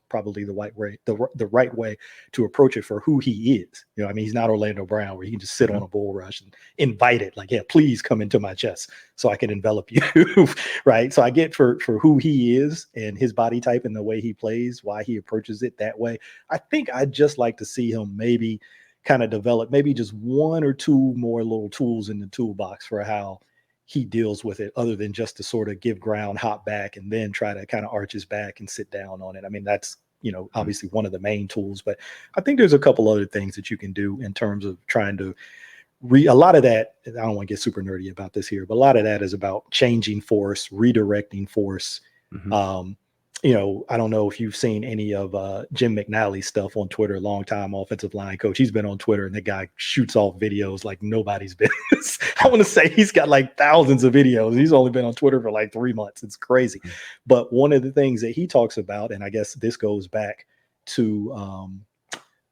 probably the right way, the right way to approach it for who he is. He's not Orlando Brown where he can just sit on a bull rush and invite it like, yeah, please come into my chest so I can envelop you. Right. So I get for who he is and his body type and the way he plays, why he approaches it that way. I think I'd just like to see him maybe kind of develop maybe just one or two more little tools in the toolbox for how he deals with it, other than just to sort of give ground, hop back, and then try to kind of arch his back and sit down on it. That's, obviously one of the main tools, but I think there's a couple other things that you can do in terms of trying to a lot of that. I don't want to get super nerdy about this here, but a lot of that is about changing force, redirecting force. I don't know if you've seen any of Jim McNally's stuff on Twitter, longtime offensive line coach. He's been on Twitter and the guy shoots off videos like nobody's business. I want to say he's got like thousands of videos. He's only been on Twitter for like 3 months. It's crazy. But one of the things that he talks about, and I guess this goes back to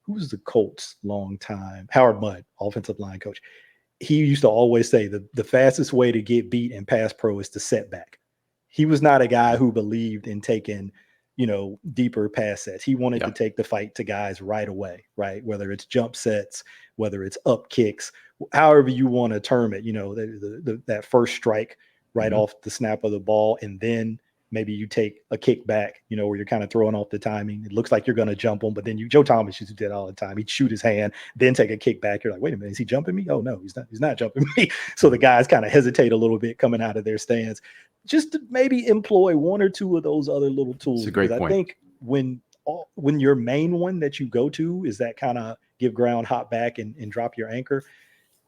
who's the Colts long time? Howard Mudd, offensive line coach. He used to always say the fastest way to get beat in pass pro is to set back. He was not a guy who believed in taking, deeper pass sets. He wanted to take the fight to guys right away, right? Whether it's jump sets, whether it's up kicks, however you want to term it, that first strike right off the snap of the ball. And then maybe you take a kick back, where you're kind of throwing off the timing. It looks like you're going to jump him, but then Joe Thomas used to do that all the time. He'd shoot his hand, then take a kick back. You're like, wait a minute, is he jumping me? Oh no, he's not jumping me. So the guys kind of hesitate a little bit coming out of their stands. Just to maybe employ one or two of those other little tools. That's a great point. I think when your main one that you go to is that kind of give ground, hop back, and drop your anchor,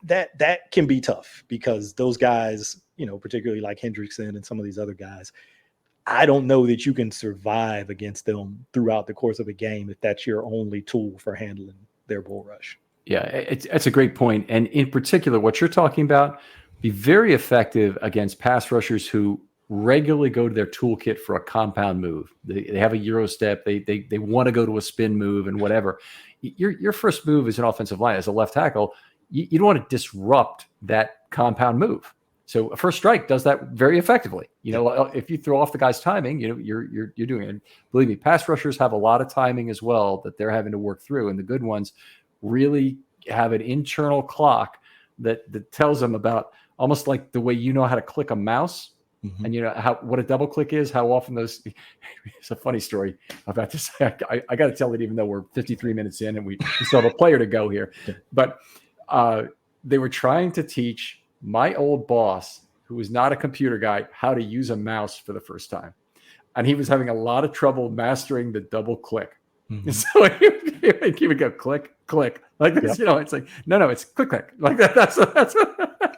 that can be tough because those guys, particularly like Hendrickson and some of these other guys, I don't know that you can survive against them throughout the course of a game if that's your only tool for handling their bull rush. Yeah, it's a great point. And in particular, what you're talking about, be very effective against pass rushers who regularly go to their toolkit for a compound move. They have a Euro step. They want to go to a spin move and whatever. Your first move as an offensive line, as a left tackle, you don't want to disrupt that compound move. So a first strike does that very effectively. If you throw off the guy's timing, you're doing it. And believe me, pass rushers have a lot of timing as well that they're having to work through. And the good ones really have an internal clock that tells them about, almost like the way how to click a mouse, and what a double click is, how often those. It's a funny story about this. I got to tell it, even though we're 53 minutes in and we still have a player to go here. But they were trying to teach my old boss, who was not a computer guy, how to use a mouse for the first time, and he was having a lot of trouble mastering the double click. So he would go click, click like this. It's like no, it's click, click like that. That's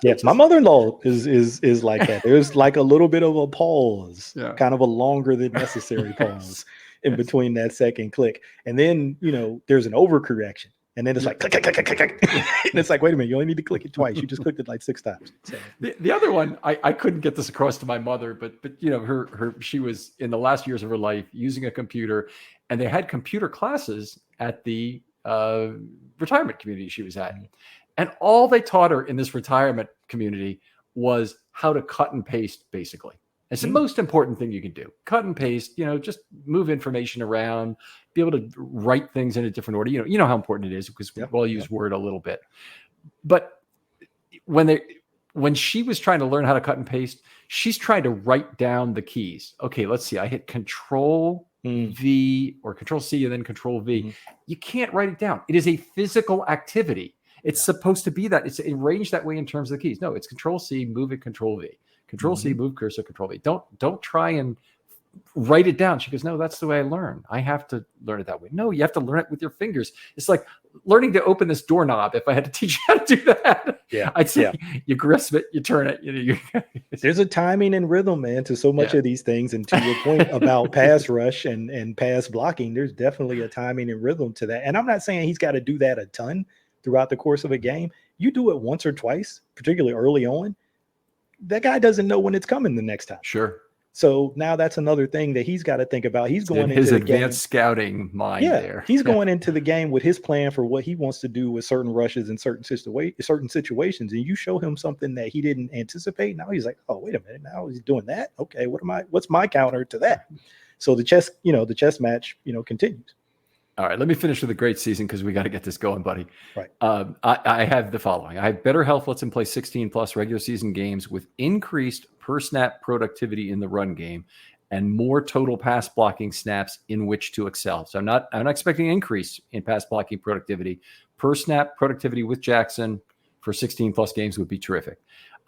yes. My mother-in-law is like that. There's like a little bit of a pause, kind of a longer than necessary pause in between that second click, and then there's an overcorrection, and then it's like click, click, click, click, click, and it's like, wait a minute, you only need to click it twice. You just clicked it like 6 times. So. The other one, I couldn't get this across to my mother, but she was in the last years of her life using a computer. And they had computer classes at the retirement community she was at. And all they taught her in this retirement community was how to cut and paste, basically. It's the most important thing you can do. Cut and paste, just move information around, be able to write things in a different order. You know how important it is because we all use Word a little bit. But when she was trying to learn how to cut and paste, she's trying to write down the keys. Okay, let's see. I hit Control V or Control C and then Control V. You can't write it down. It is a physical activity. It's supposed to be that. It's arranged that way in terms of the keys. No, it's Control C, move it, Control V. Control C, move cursor, Control V. Don't try and write it down. She goes, no, that's the way I learn. I have to learn it that way. No, you have to learn it with your fingers. It's like learning to open this doorknob. If I had to teach you how to do that, I'd say you grasp it, you turn it. There's a timing and rhythm, man, to so much of these things. And to your point about pass rush and pass blocking, there's definitely a timing and rhythm to that. And I'm not saying he's got to do that a ton throughout the course of a game. You do it once or twice, particularly early on. That guy doesn't know when it's coming the next time. Sure. So now that's another thing that he's got to think about. He's going into his the advanced game. scouting mind there. He's going into the game with his plan for what he wants to do with certain rushes in certain situations. And you show him something that he didn't anticipate. Now he's like, oh, wait a minute. Now he's doing that. Okay, what's my counter to that? So the chess match, continues. All right, let me finish with a great season because we got to get this going, buddy. Right. I have the following. I have better health, lets him play 16-plus regular season games with increased per-snap productivity in the run game and more total pass blocking snaps in which to excel. So I'm not expecting an increase in pass blocking productivity. Per-snap productivity with Jackson for 16-plus games would be terrific.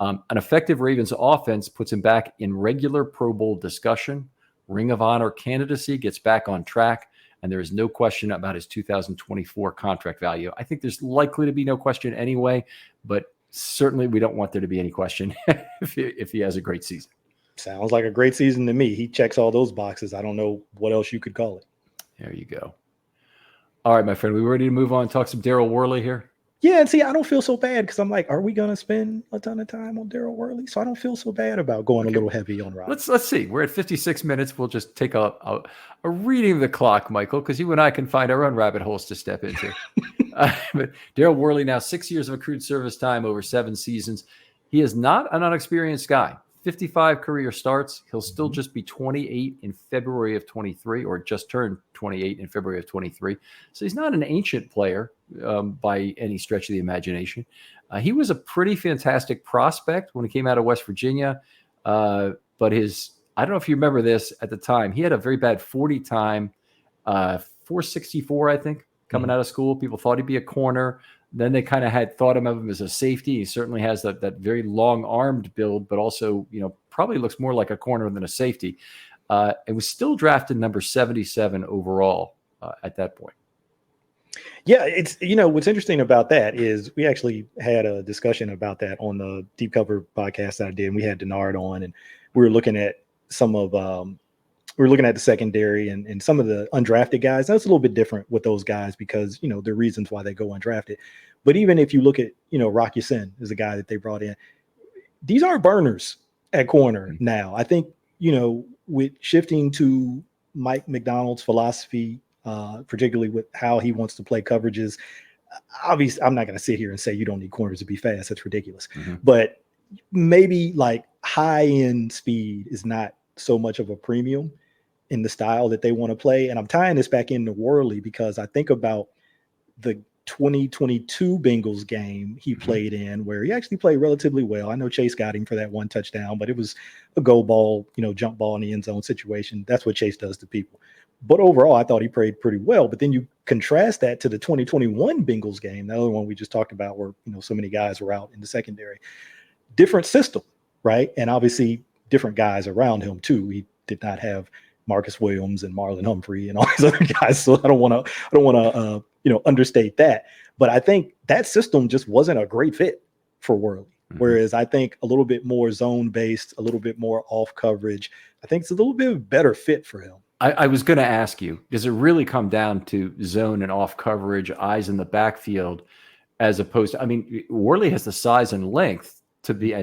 An effective Ravens offense puts him back in regular Pro Bowl discussion. Ring of Honor candidacy gets back on track. And there is no question about his 2024 contract value. I think there's likely to be no question anyway, but certainly we don't want there to be any question if he has a great season. Sounds like a great season to me. He checks all those boxes. I don't know what else you could call it. There you go. All right, my friend, we ready to move on and talk some Daryl Worley here? Yeah, and see, I don't feel so bad because I'm like, are we going to spend a ton of time on Daryl Worley? So I don't feel so bad about going a little heavy on Rob. Let's see. We're at 56 minutes. We'll just take a reading of the clock, Michael, because you and I can find our own rabbit holes to step into. But Daryl Worley, now 6 years of accrued service time over 7 seasons. He is not an unexperienced guy. 55 career starts. He'll still just be 28 in February of 23, or just turned 28 in February of 23. So he's not an ancient player by any stretch of the imagination. He was a pretty fantastic prospect when he came out of West Virginia. But I don't know if you remember this at the time, he had a very bad 40 time, 464, I think, coming out of school. People thought he'd be a corner. Then they kind of thought of him as a safety. He certainly has that very long-armed build, but also, probably looks more like a corner than a safety. And was still drafted number 77 overall at that point. Yeah, it's what's interesting about that is we actually had a discussion about that on the Deep Cover podcast that I did. And we had Denard on, and we were looking at the secondary and some of the undrafted guys. That's a little bit different with those guys because, there are reasons why they go undrafted. But even if you look at, Rock Ya-Sin is the guy that they brought in. These aren't burners at corner now. I think, with shifting to Mike McDonald's philosophy, particularly with how he wants to play coverages, obviously I'm not going to sit here and say you don't need corners to be fast. That's ridiculous. But maybe like high-end speed is not so much of a premium in the style that they want to play. And I'm tying this back into Worley because I think about the 2022 Bengals game he played in where he actually played relatively well. I know Chase got him for that one touchdown, but it was a go ball, jump ball in the end zone situation. That's what Chase does to people. But overall, I thought he played pretty well. But then you contrast that to the 2021 Bengals game, the other one we just talked about where, so many guys were out in the secondary. Different system, right? And obviously different guys around him too. He did not have Marcus Williams and Marlon Humphrey and all these other guys. So I don't want to understate that. But I think that system just wasn't a great fit for Worley. Whereas I think a little bit more zone based, a little bit more off coverage, I think it's a little bit better fit for him. I was going to ask you, does it really come down to zone and off coverage, eyes in the backfield, as opposed to, Worley has the size and length to be a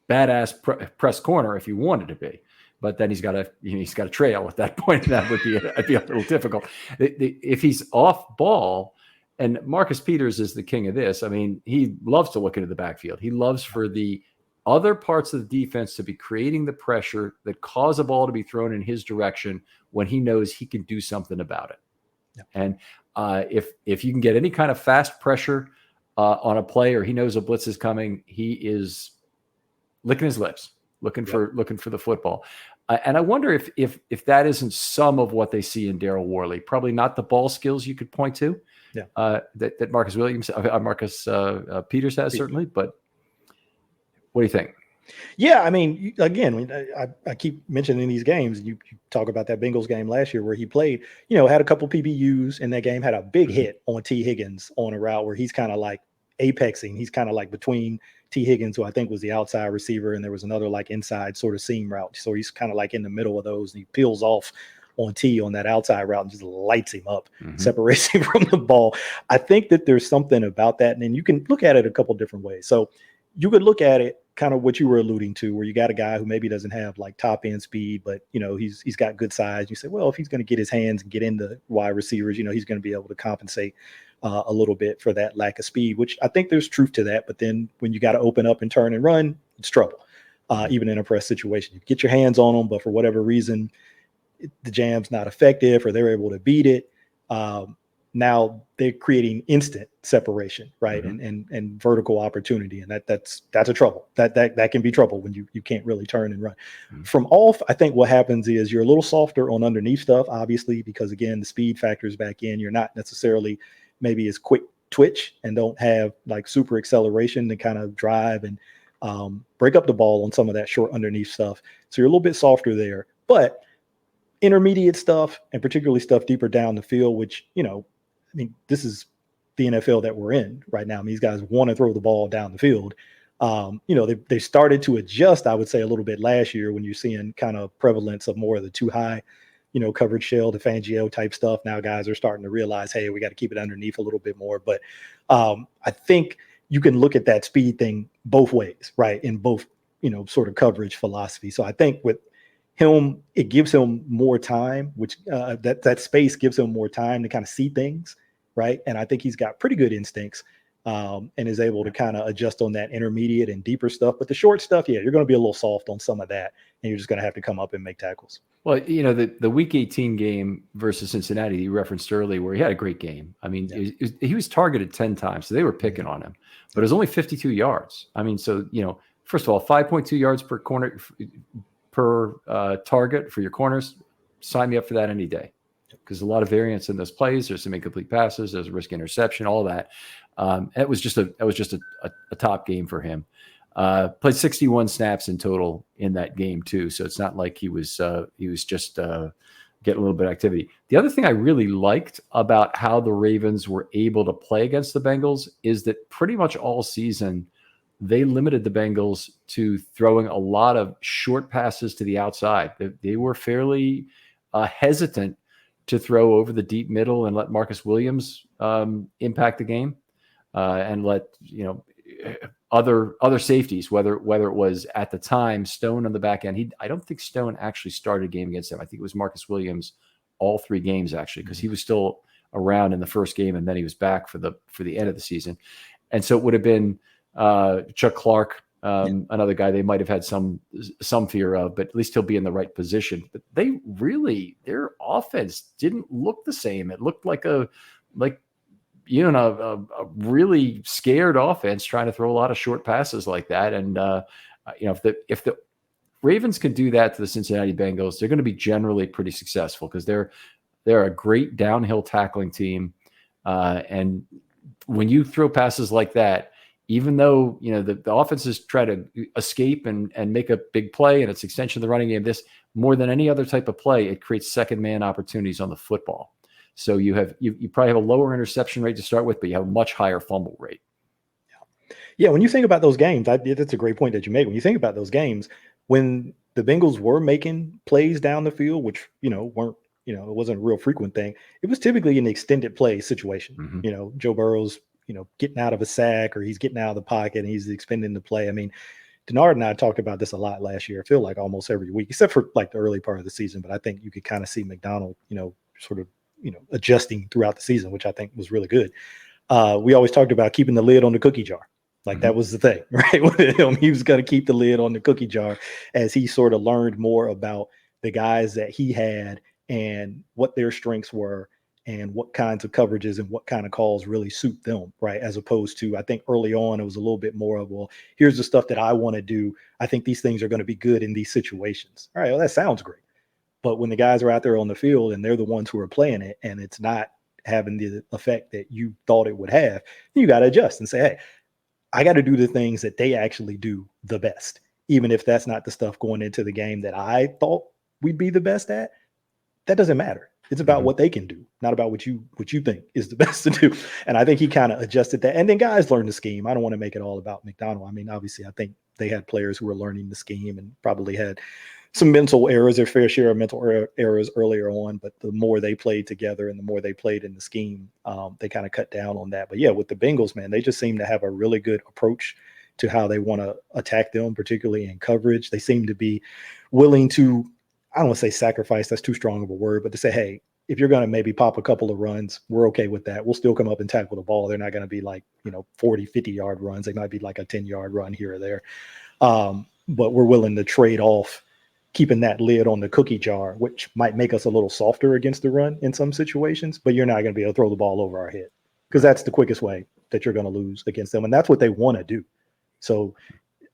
badass press corner if you wanted to be, but then he's got a trail at that point. And that would be a little difficult. If he's off ball, and Marcus Peters is the king of this. He loves to look into the backfield. He loves for the other parts of the defense to be creating the pressure that cause a ball to be thrown in his direction when he knows he can do something about it. Yeah. And if you can get any kind of fast pressure on a play, or he knows a blitz is coming, he is licking his lips, looking for the football. And I wonder if that isn't some of what they see in Daryl Worley. Probably not the ball skills you could point to, that Marcus Peters has, certainly. But what do you think? Yeah, I mean, again, I keep mentioning these games. You talk about that Bengals game last year where he played, had a couple PBUs in that game, had a big hit on T. Higgins on a route where he's kind of like apexing. He's kind of like between T. Higgins, who I think was the outside receiver, and there was another like inside sort of seam route. So he's kind of like in the middle of those, and he peels off on T on that outside route and just lights him up, separates him from the ball. I think that there's something about that. And then you can look at it a couple different ways. So you could look at it kind of what you were alluding to, where you got a guy who maybe doesn't have like top end speed, but he's got good size. You say, well, if he's going to get his hands and get into wide receivers, he's going to be able to compensate a little bit for that lack of speed, which I think there's truth to that. But then when you got to open up and turn and run, it's trouble, even in a press situation. You get your hands on them, but for whatever reason, the jam's not effective or they're able to beat it. Now they're creating instant separation, right? And vertical opportunity. And that's a trouble. That can be trouble when you can't really turn and run. From off, I think what happens is you're a little softer on underneath stuff, obviously, because again, the speed factors back in. You're not necessarily maybe as quick twitch and don't have like super acceleration to kind of drive and break up the ball on some of that short underneath stuff. So you're a little bit softer there. But intermediate stuff, and particularly stuff deeper down the field, which, this is the NFL that we're in right now. These guys want to throw the ball down the field. They started to adjust, I would say, a little bit last year when you're seeing kind of prevalence of more of the too high, coverage shell, the Fangio type stuff. Now guys are starting to realize, hey, we got to keep it underneath a little bit more. But I think you can look at that speed thing both ways, right? In both, sort of coverage philosophy. So I think with him, it gives him more time, which that space gives him more time to kind of see things, right? And I think he's got pretty good instincts and is able to kind of adjust on that intermediate and deeper stuff. But the short stuff, you're going to be a little soft on some of that, and you're just going to have to come up and make tackles. Well, the Week 18 game versus Cincinnati you referenced earlier, where he had a great game. I mean, he was targeted 10 times, so they were picking on him, but it was only 52 yards. I mean, so, first of all, 5.2 yards per corner per target for your corners. Sign me up for that any day, because a lot of variance in those plays. There's some incomplete passes. There's a risk interception, all that. It was just a top game for him. Played 61 snaps in total in that game too. So it's not like he was just getting a little bit of activity. The other thing I really liked about how the Ravens were able to play against the Bengals is that pretty much all season they limited the Bengals to throwing a lot of short passes to the outside. They were fairly hesitant to throw over the deep middle and let Marcus Williams impact the game and let other safeties, whether it was at the time Stone on the back end. I don't think Stone actually started a game against him. I think it was Marcus Williams all three games actually, because he was still around in the first game and then he was back for the end of the season. And so it would have been Chuck Clark, another guy they might have had some fear of, but at least he'll be in the right position. But their offense didn't look the same. It looked like a really scared offense trying to throw a lot of short passes like that. And if the Ravens can do that to the Cincinnati Bengals, they're going to be generally pretty successful, because they're a great downhill tackling team. And when you throw passes like that, even though the offenses try to escape and make a big play, and it's extension of the running game, this more than any other type of play, it creates second man opportunities on the football. So you probably have a lower interception rate to start with, but you have a much higher fumble rate. Yeah, when you think about those games, that's a great point that you make. When you think about those games, when the Bengals were making plays down the field, which weren't it wasn't a real frequent thing, it was typically an extended play situation. Joe Burrow's getting out of a sack, or he's getting out of the pocket and he's extending the play. I mean, Denard and I talked about this a lot last year. I feel like almost every week, except for like the early part of the season. But I think you could kind of see McDonald, sort of adjusting throughout the season, which I think was really good. We always talked about keeping the lid on the cookie jar, Like that was the thing, right? With him, he was going to keep the lid on the cookie jar as he sort of learned more about the guys that he had and what their strengths were and what kinds of coverages and what kind of calls really suit them, right? As opposed to, I think early on, it was a little bit more of, well, here's the stuff that I want to do. I think these things are going to be good in these situations. All right, well, that sounds great. But when the guys are out there on the field and they're the ones who are playing it and it's not having the effect that you thought it would have, you got to adjust and say, hey, I got to do the things that they actually do the best, even if that's not the stuff going into the game that I thought we'd be the best at. That doesn't matter. It's about what they can do, not about what you think is the best to do. And I think he kind of adjusted that. And then guys learn the scheme. I don't want to make it all about McDonald. I mean, obviously, I think they had players who were learning the scheme and probably had some mental errors, their fair share of mental errors earlier on. But the more they played together and the more they played in the scheme, they kind of cut down on that. But yeah, with the Bengals, man, they just seem to have a really good approach to how they want to attack them, particularly in coverage. They seem to be willing to, I don't want to say sacrifice, that's too strong of a word, but to say, hey, if you're going to maybe pop a couple of runs, we're okay with that. We'll still come up and tackle the ball. They're not going to be like, 40, 50-yard runs. They might be like a 10-yard run here or there. But we're willing to trade off keeping that lid on the cookie jar, which might make us a little softer against the run in some situations, but you're not going to be able to throw the ball over our head because that's the quickest way that you're going to lose against them. And that's what they want to do. So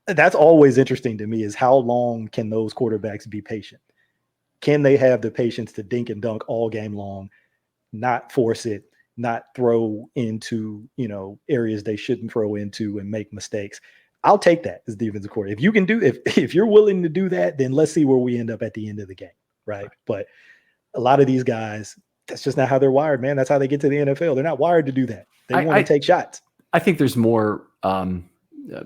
that's always interesting to me is how long can those quarterbacks be patient? Can they have the patience to dink and dunk all game long, not force it, not throw into, areas they shouldn't throw into and make mistakes? I'll take that as defensive coordinator. If you can if you're willing to do that, then let's see where we end up at the end of the game, right? But a lot of these guys, that's just not how they're wired, man. That's how they get to the NFL. They're not wired to do that. They want to take shots. I think there's more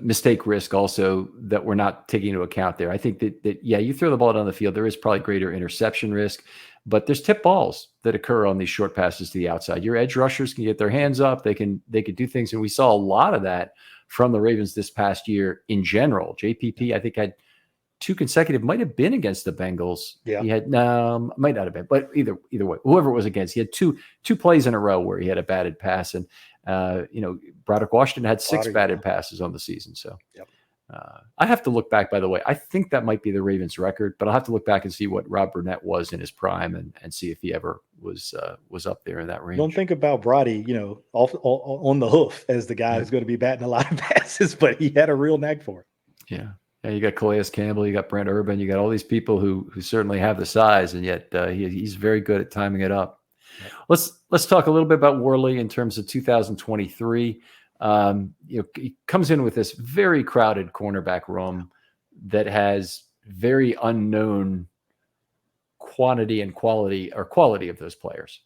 mistake risk also that we're not taking into account there. I think that you throw the ball down the field, there is probably greater interception risk, but there's tip balls that occur on these short passes to the outside. Your edge rushers can get their hands up. They can do things. And we saw a lot of that from the Ravens this past year in general. JPP, I think, had 2 consecutive, might have been against the Bengals. Yeah. He had, might not have been, but either way, whoever it was against, he had two plays in a row where he had a batted pass. And, Broderick Washington had 6 batted passes on the season. So I have to look back, by the way. I think that might be the Ravens record, but I'll have to look back and see what Rob Burnett was in his prime and see if he ever was up there in that range. Don't think about Brody, off on the hoof as the guy who's going to be batting a lot of passes, but he had a real knack for it. Yeah. Yeah, you got Calais Campbell, you got Brent Urban, you got all these people who certainly have the size, and yet he's very good at timing it up. Right. Let's talk a little bit about Worley in terms of 2023. He comes in with this very crowded cornerback room that has very unknown quantity and quality of those players.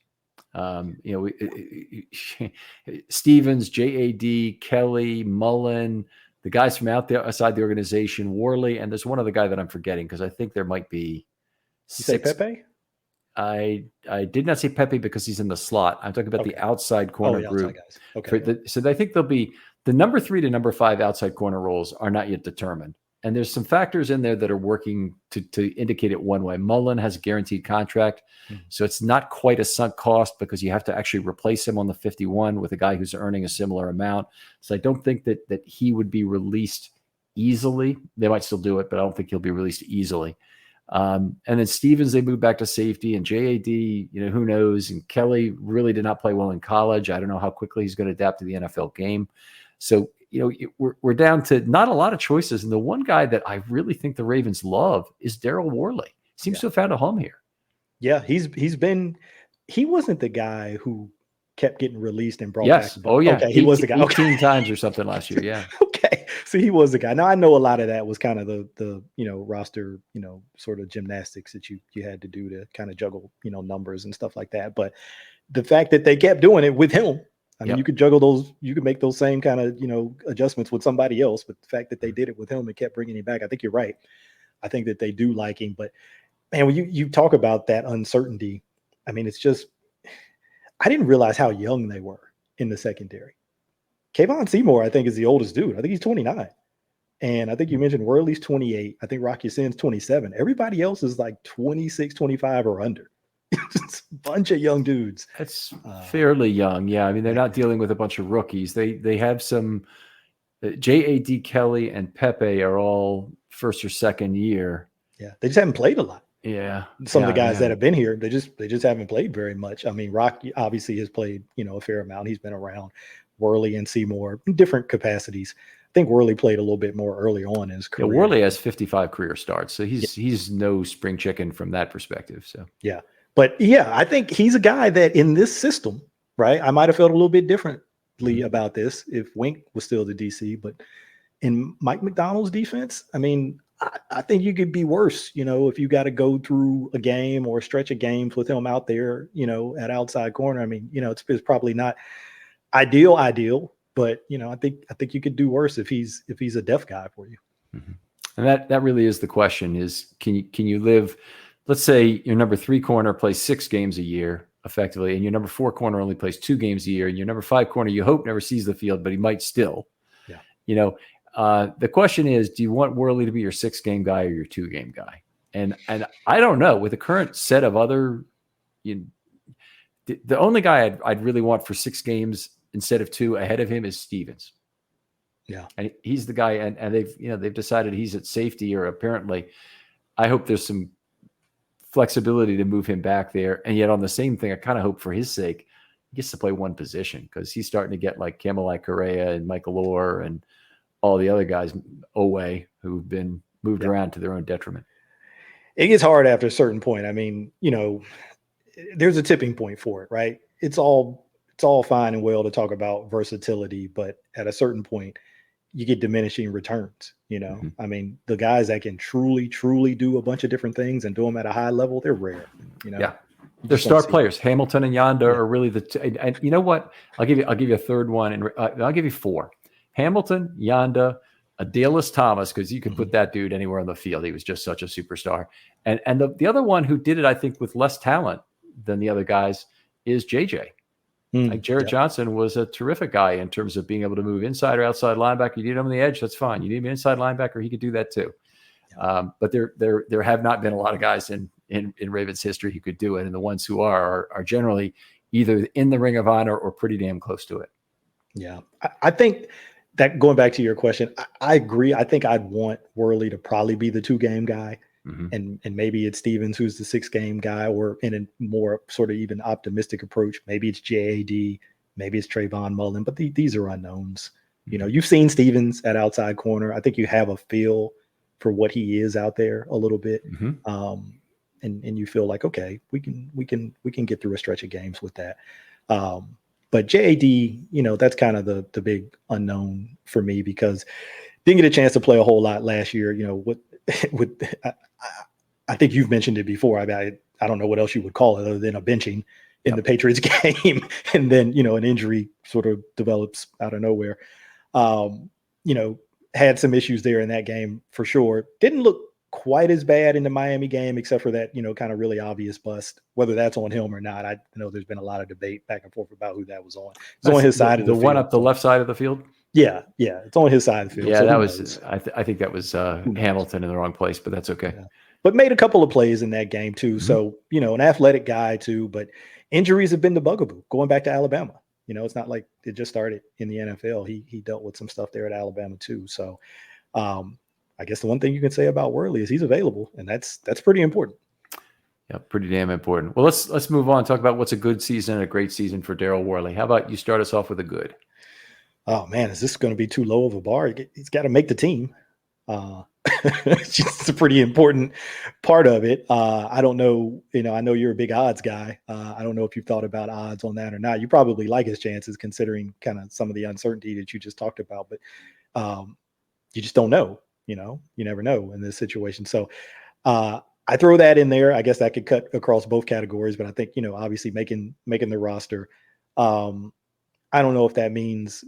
Stevens, JAD, Kelly, Mullen, the guys from outside the organization, Worley, and there's one other guy that I'm forgetting because I think there might be 6. You say Pepe? I did not say Pepe because he's in the slot. I'm talking about the outside corner group. Outside guys. Okay. So I think there'll be the number 3 to number 5 outside corner roles are not yet determined. And there's some factors in there that are working to indicate it one way. Mullen has a guaranteed contract, so it's not quite a sunk cost because you have to actually replace him on the 51 with a guy who's earning a similar amount. So I don't think that he would be released easily. They might still do it, but I don't think he'll be released easily. And then Stevens, they moved back to safety, and JAD, who knows? And Kelly really did not play well in college. I don't know how quickly he's going to adapt to the NFL game. So, we're down to not a lot of choices. And the one guy that I really think the Ravens love is Daryl Worley. Seems to have found a home here. Yeah, he wasn't the guy who kept getting released and brought back. Oh, yeah. Okay, he was the guy. 18 times or something last year, yeah. Okay, so he was the guy. Now, I know a lot of that was kind of the roster, sort of gymnastics that you had to do to kind of juggle, numbers and stuff like that. But the fact that they kept doing it with him, I mean, you could juggle those, you could make those same kind of, adjustments with somebody else. But the fact that they did it with him and kept bringing him back, I think you're right. I think that they do like him. But, man, when you talk about that uncertainty, I mean, it's just, I didn't realize how young they were in the secondary. Kayvon Seymour, I think, is the oldest dude. I think he's 29. And I think you mentioned Worley's 28. I think Rocky Sin's 27. Everybody else is like 26, 25 or under. It's a bunch of young dudes. That's fairly young. Yeah. I mean, they're not dealing with a bunch of rookies. They have some J.A.D. Kelly and Pepe are all first or second year. Yeah, they just haven't played a lot. Yeah, Some of the guys that have been here, they just haven't played very much. I mean, Rock obviously has played, a fair amount. He's been around. Worley and Seymour in different capacities. I think Worley played a little bit more early on in his career. Yeah, Worley has 55 career starts, so he's no spring chicken from that perspective. So yeah, but yeah, I think he's a guy that in this system, right? I might have felt a little bit differently about this if Wink was still the DC, but in Mike McDonald's defense, I mean, I think you could be worse, if you got to go through a game or a stretch of games with him out there, at outside corner. I mean, it's probably not ideal, but I think you could do worse if he's a depth guy for you. Mm-hmm. And that really is the question: is can you live? Let's say your number 3 corner plays 6 games a year effectively, and your number 4 corner only plays 2 games a year, and your number 5 corner you hope never sees the field, but he might still. Yeah. The question is, do you want Worley to be your 6-game guy or your 2-game guy? And I don't know. With the current set of other, the only guy I'd really want for 6 games instead of 2 ahead of him is Stevens. Yeah, and he's the guy, and they've decided he's at safety, or apparently, I hope there's some flexibility to move him back there. And yet, on the same thing, I kind of hope for his sake he gets to play one position, because he's starting to get like Kamalai Correa and Michael Orr and all the other guys away who've been moved around to their own detriment. It gets hard after a certain point. I mean, there's a tipping point for it, right? It's all fine and well to talk about versatility, but at a certain point, you get diminishing returns. Mm-hmm. I mean, the guys that can truly do a bunch of different things and do them at a high level, they're rare. Yeah, they're star players. Hamilton and Yanda are really and you know what? I'll give you a third one, and I'll give you 4. Hamilton, Yanda, Adelis Thomas, because you can put that dude anywhere on the field. He was just such a superstar. And the other one who did it, I think, with less talent than the other guys is JJ. Like Jarrett Johnson was a terrific guy in terms of being able to move inside or outside linebacker. You need him on the edge, that's fine. You need him inside linebacker, he could do that too. But there have not been a lot of guys in Ravens history who could do it, and the ones who are generally either in the Ring of Honor or pretty damn close to it. Yeah, I think that, going back to your question, I agree. I think I'd want Worley to probably be the 2-game guy. Mm-hmm. And maybe it's Stevens who's the 6-game guy, or in a more sort of even optimistic approach, maybe it's JAD, maybe it's Trayvon Mullen, but these are unknowns. Mm-hmm. You've seen Stevens at outside corner. I think you have a feel for what he is out there a little bit. Mm-hmm. And you feel like, okay, we can get through a stretch of games with that. But JAD, that's kind of the big unknown for me, because didn't get a chance to play a whole lot last year. I think you've mentioned it before. I don't know what else you would call it other than a benching in the Patriots game. And then, an injury sort of develops out of nowhere. Had some issues there in that game for sure. Didn't look quite as bad in the Miami game, except for that, kind of really obvious bust. Whether that's on him or not, I know there's been a lot of debate back and forth about who that was on. It's on his side of the field. The one up the left side of the field? Yeah, it's on his side of the field. Yeah, so that was. I think that was Hamilton in the wrong place, but that's okay. Yeah. But made a couple of plays in that game too. Mm-hmm. So an athletic guy too. But injuries have been the bugaboo. Going back to Alabama, it's not like it just started in the NFL. He dealt with some stuff there at Alabama too. So I guess the one thing you can say about Worley is he's available, and that's pretty important. Yeah, pretty damn important. Well, let's move on and talk about what's a good season and a great season for Daryl Worley. How about you start us off with a good? Oh man, is this going to be too low of a bar? He's got to make the team. It's a pretty important part of it. I don't know. I know you're a big odds guy. I don't know if you've thought about odds on that or not. You probably like his chances considering kind of some of the uncertainty that you just talked about, but you just don't know. You never know in this situation. So I throw that in there. I guess that could cut across both categories, but I think obviously making the roster. I don't know if that means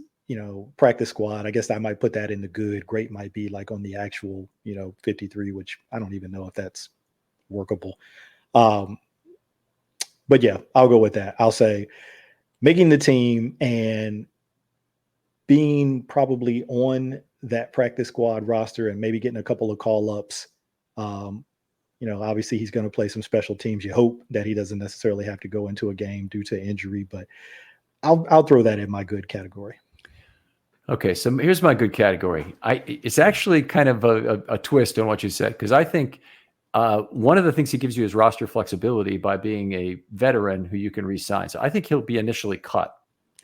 practice squad. I guess I might put that in the good. Great might be like on the actual 53, which I don't even know if that's workable. But yeah, I'll go with that. I'll say making the team and being probably on that practice squad roster and maybe getting a couple of call-ups. Obviously he's going to play some special teams. You hope that he doesn't necessarily have to go into a game due to injury, but I'll throw that in my good category. Okay, so here's my good category. It's actually kind of a twist on what you said, because I think one of the things he gives you is roster flexibility by being a veteran who you can re-sign. So I think he'll be initially cut.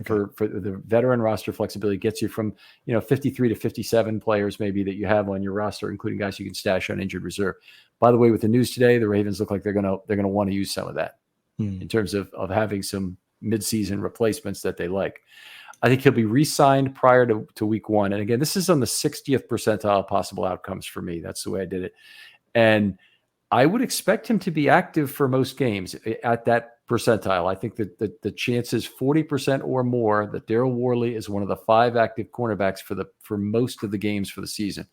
For the veteran roster flexibility gets you from 53 to 57 players maybe that you have on your roster, including guys you can stash on injured reserve. By the way, with the news today, the Ravens look like they're gonna want to use some of that in terms of having some midseason replacements that they like. I think he'll be re-signed prior to week 1. And again, this is on the 60th percentile of possible outcomes for me. That's the way I did it. And I would expect him to be active for most games at that percentile. I think that the chances 40% or more that Daryl Worley is one of the 5 active cornerbacks for most of the games for the season.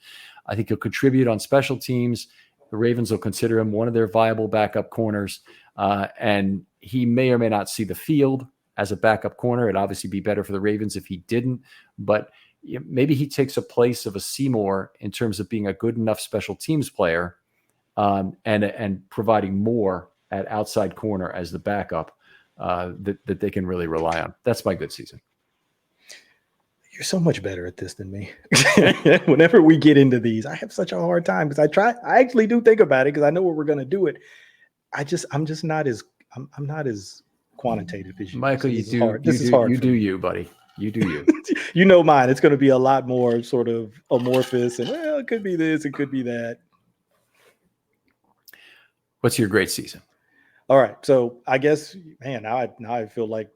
I think he'll contribute on special teams. The Ravens will consider him one of their viable backup corners. And he may or may not see the field as a backup corner. It'd obviously be better for the Ravens if he didn't, but maybe he takes a place of a Seymour in terms of being a good enough special teams player. And providing more at outside corner as the backup that they can really rely on. That's my good season. You're so much better at this than me. Whenever we get into these, I have such a hard time because I actually do think about it because I know what we're going to do it. I'm not as quantitative as you. Michael, this is hard. You do you, buddy. You do you. You know mine. It's going to be a lot more sort of amorphous and it could be this, it could be that. What's your great season? All right. So I guess, man, now I feel like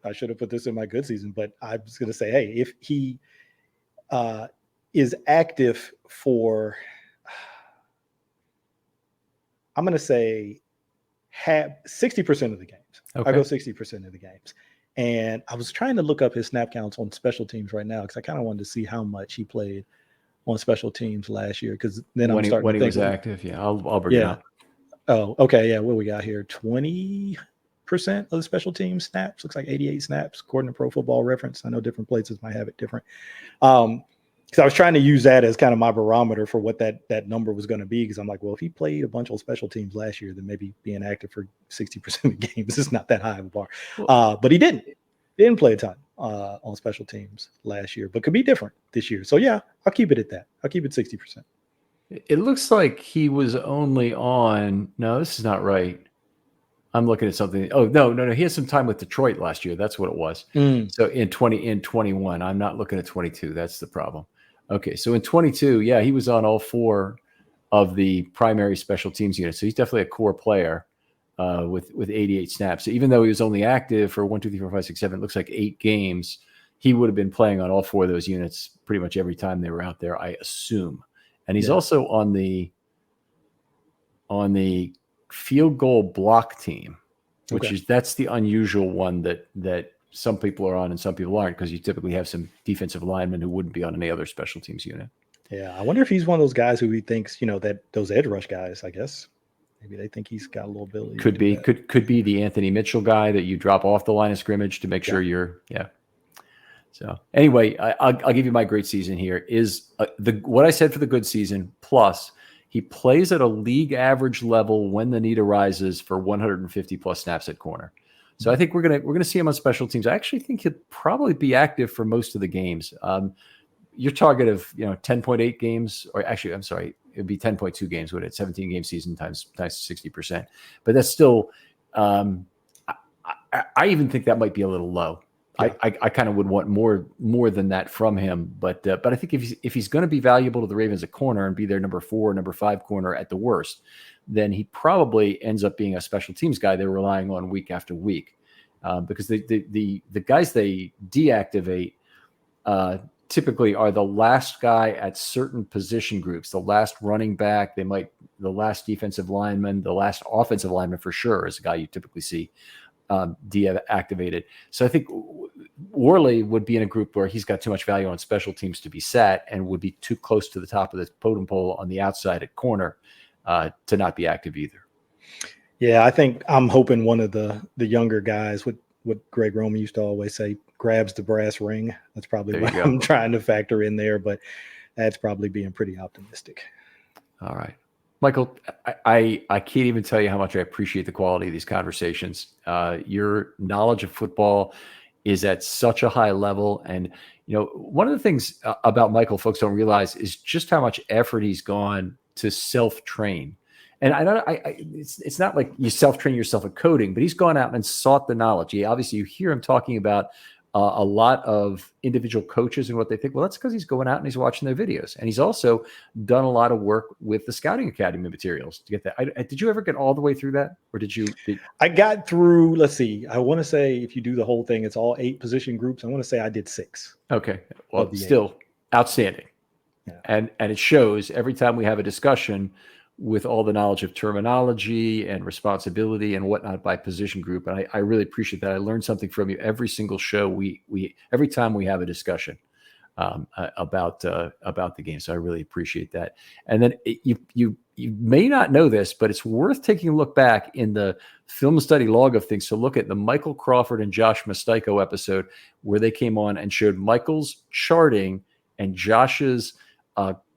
I should have put this in my good season, but I was going to say, hey, if he is active for, I'm going to say 60% of the games. Okay. I go 60% of the games. And I was trying to look up his snap counts on special teams right now because I kind of wanted to see how much he played on special teams last year. Because then I'm starting to think when he was active. Yeah, I'll bring it up. Oh, okay. Yeah. What we got here? 20% of the special team snaps. Looks like 88 snaps, according to Pro Football Reference. I know different places might have it different. Because I was trying to use that as kind of my barometer for what that number was going to be. Because I'm like, well, if he played a bunch of special teams last year, then maybe being active for 60% of the games is not that high of a bar. But he didn't. He didn't play a ton on special teams last year, but could be different this year. So yeah, I'll keep it at that. I'll keep it 60%. It looks like he was only on. No, this is not right. I'm looking at something. Oh, no. He had some time with Detroit last year. That's what it was. So in 21, I'm not looking at 22. That's the problem. Okay. So in 22, yeah, he was on all 4 of the primary special teams units. So he's definitely a core player with 88 snaps. So even though he was only active for 1, 2, 3, 4, 5, 6, 7, it looks like 8 games, he would have been playing on all 4 of those units pretty much every time they were out there, I assume. And he's also on the field goal block team, which that's the unusual one that some people are on and some people aren't, because you typically have some defensive linemen who wouldn't be on any other special teams unit. Yeah, I wonder if he's one of those guys who he thinks, that those edge rush guys, I guess. Maybe they think he's got a little ability. Could be the Anthony Mitchell guy that you drop off the line of scrimmage to make sure you're So anyway, I'll give you my great season here is what I said for the good season, plus he plays at a league average level when the need arises for 150 plus snaps at corner. So I think we're gonna see him on special teams. I actually think he'll probably be active for most of the games. Your target of 10.8 games, or actually, I'm sorry, it'd be 10.2 games with it, 17 game season times 60%. But that's still, I even think that might be a little low. Yeah. I kind of would want more than that from him, but I think if he's going to be valuable to the Ravens at corner and be their number 4, number 5 corner at the worst, then he probably ends up being a special teams guy they're relying on week after week, because the guys they deactivate typically are the last guy at certain position groups, the last running back, the last defensive lineman, the last offensive lineman for sure is a guy you typically see deactivated. So I think Worley would be in a group where he's got too much value on special teams to be sat and would be too close to the top of the totem pole on the outside at corner to not be active either. Yeah, I think I'm hoping one of the younger guys, what Greg Roman used to always say, grabs the brass ring. That's probably what I'm trying to factor in there, but that's probably being pretty optimistic. All right. Michael, I can't even tell you how much I appreciate the quality of these conversations. Your knowledge of football is at such a high level. And, one of the things about Michael folks don't realize is just how much effort he's gone to self-train. And it's not like you self-train yourself at coding, but he's gone out and sought the knowledge. Obviously, you hear him talking about a lot of individual coaches and what they think. Well, that's because he's going out and he's watching their videos. And he's also done a lot of work with the Scouting Academy materials to get that. Did you ever get all the way through that? Or I got through, let's see, I want to say if you do the whole thing, it's all 8 position groups. I want to say I did 6. Okay. Well, still outstanding. Yeah. And it shows every time we have a discussion with all the knowledge of terminology and responsibility and whatnot by position group. And I really appreciate that. I learned something from you every single show. Every time we have a discussion about the game. So I really appreciate that. And then you may not know this, but it's worth taking a look back in the film study log of things to look at the Michael Crawford and Josh Mastiko episode where they came on and showed Michael's charting and Josh's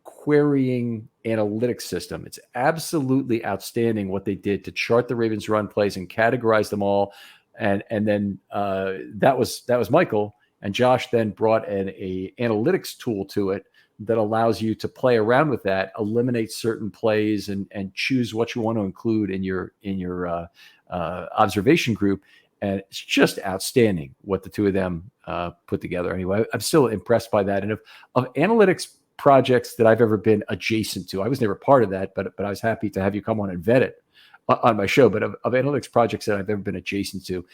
querying analytics system. It's absolutely outstanding what they did to chart the Ravens run plays and categorize them all. And then that was Michael, and Josh then brought a analytics tool to it that allows you to play around with that, eliminate certain plays and choose what you want to include in your observation group. And it's just outstanding what the two of them put together. Anyway, I'm still impressed by that. And of analytics projects that I've ever been adjacent to, I was never part of that, but I was happy to have you come on and vet it on my show. But of analytics projects that I've ever been adjacent to,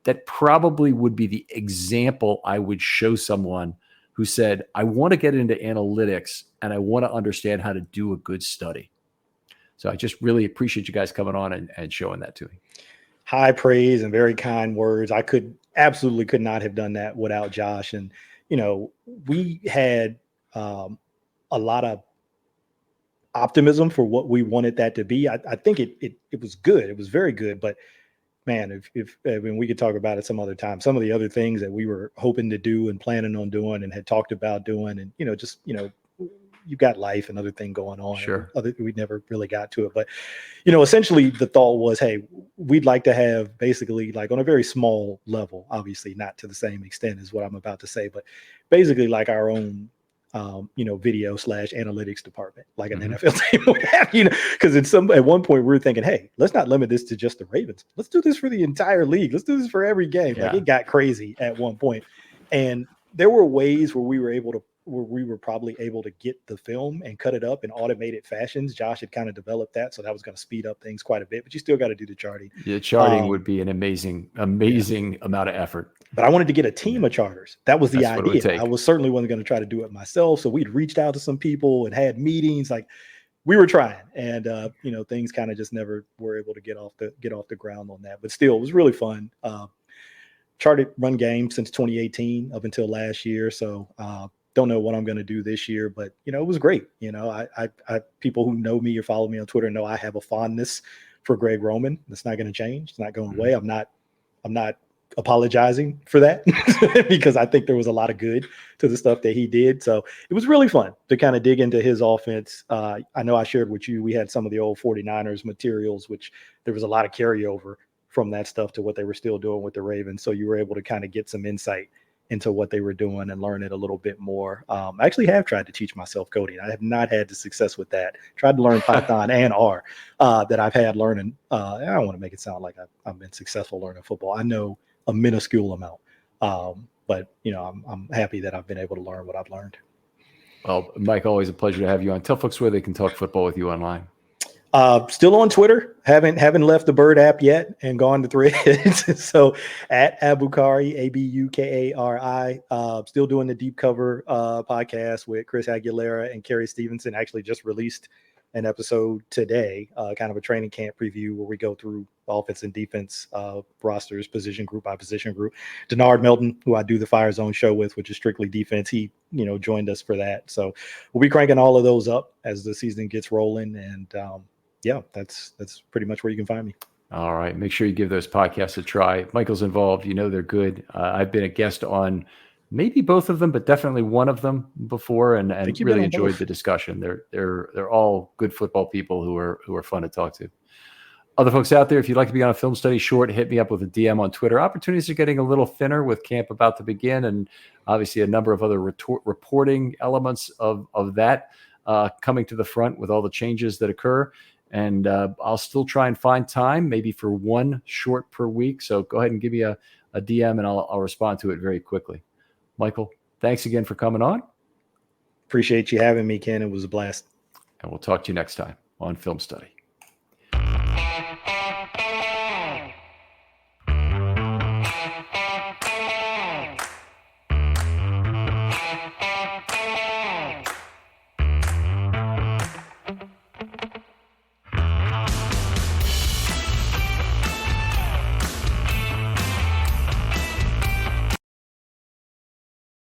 that probably would be the example I would show someone who said, I want to get into analytics and I want to understand how to do a good study. So I just really appreciate you guys coming on and showing that to me. High praise and very kind words. I could not have done that without Josh. And, we had a lot of optimism for what we wanted that to be. I think it was good. It was very good. But man, if we could talk about it some other time, some of the other things that we were hoping to do and planning on doing and had talked about doing, and you've got life and other thing going on. Sure. We never really got to it, but essentially the thought was, hey, we'd like to have basically like on a very small level, obviously not to the same extent as what I'm about to say, but basically like our own video / analytics department, like an NFL team would have, because at one point we were thinking, hey, let's not limit this to just the Ravens. Let's do this for the entire league. Let's do this for every game. Yeah. Like it got crazy at one point. And there were ways where we were probably able to get the film and cut it up in automated fashions. Josh had kind of developed that, so that was going to speed up things quite a bit, but you still got to do the charting. The charting would be an amazing amount of effort. But I wanted to get a team of charters. That was the idea. I was certainly wasn't going to try to do it myself. So we'd reached out to some people and had meetings. Like we were trying, and things kind of just never were able to get off the ground on that. But still, it was really fun. Charted run game since 2018 up until last year. So don't know what I'm going to do this year, but it was great. I people who know me or follow me on Twitter know I have a fondness for Greg Roman. That's not going to change. It's not going away. I'm not apologizing for that because I think there was a lot of good to the stuff that he did. So it was really fun to kind of dig into his offense. I know I shared with you, we had some of the old 49ers materials, which there was a lot of carryover from that stuff to what they were still doing with the Ravens. So you were able to kind of get some insight into what they were doing and learn it a little bit more. I actually have tried to teach myself coding. I have not had the success with that. Tried to learn Python and R that I've had learning. I don't want to make it sound like I've been successful learning football. I know a minuscule amount. But I'm happy that I've been able to learn what I've learned. Well, Mike, always a pleasure to have you on. Tell folks where they can talk football with you online. Still on Twitter. Haven't left the Bird app yet and gone to Threads. So at Abukari, Abukari. Still doing the Deep Cover podcast with Chris Aguilera and Kerry Stevenson. Actually just released an episode today, kind of a training camp preview where we go through offense and defense rosters, position group by position group. Denard Melton, who I do the Fire Zone show with, which is strictly defense, he joined us for that. So we'll be cranking all of those up as the season gets rolling. And that's pretty much where you can find me. All right. Make sure you give those podcasts a try. Michael's involved. They're good. I've been a guest on maybe both of them, but definitely one of them before, and really enjoyed the discussion. They're all good football people who are fun to talk to. Other folks out there, if you'd like to be on a film study short, hit me up with a DM on Twitter. Opportunities are getting a little thinner with camp about to begin, and obviously a number of other reporting elements of that coming to the front with all the changes that occur. And I'll still try and find time, maybe for one short per week. So go ahead and give me a DM, and I'll respond to it very quickly. Michael, thanks again for coming on. Appreciate you having me, Ken. It was a blast. And we'll talk to you next time on Film Study.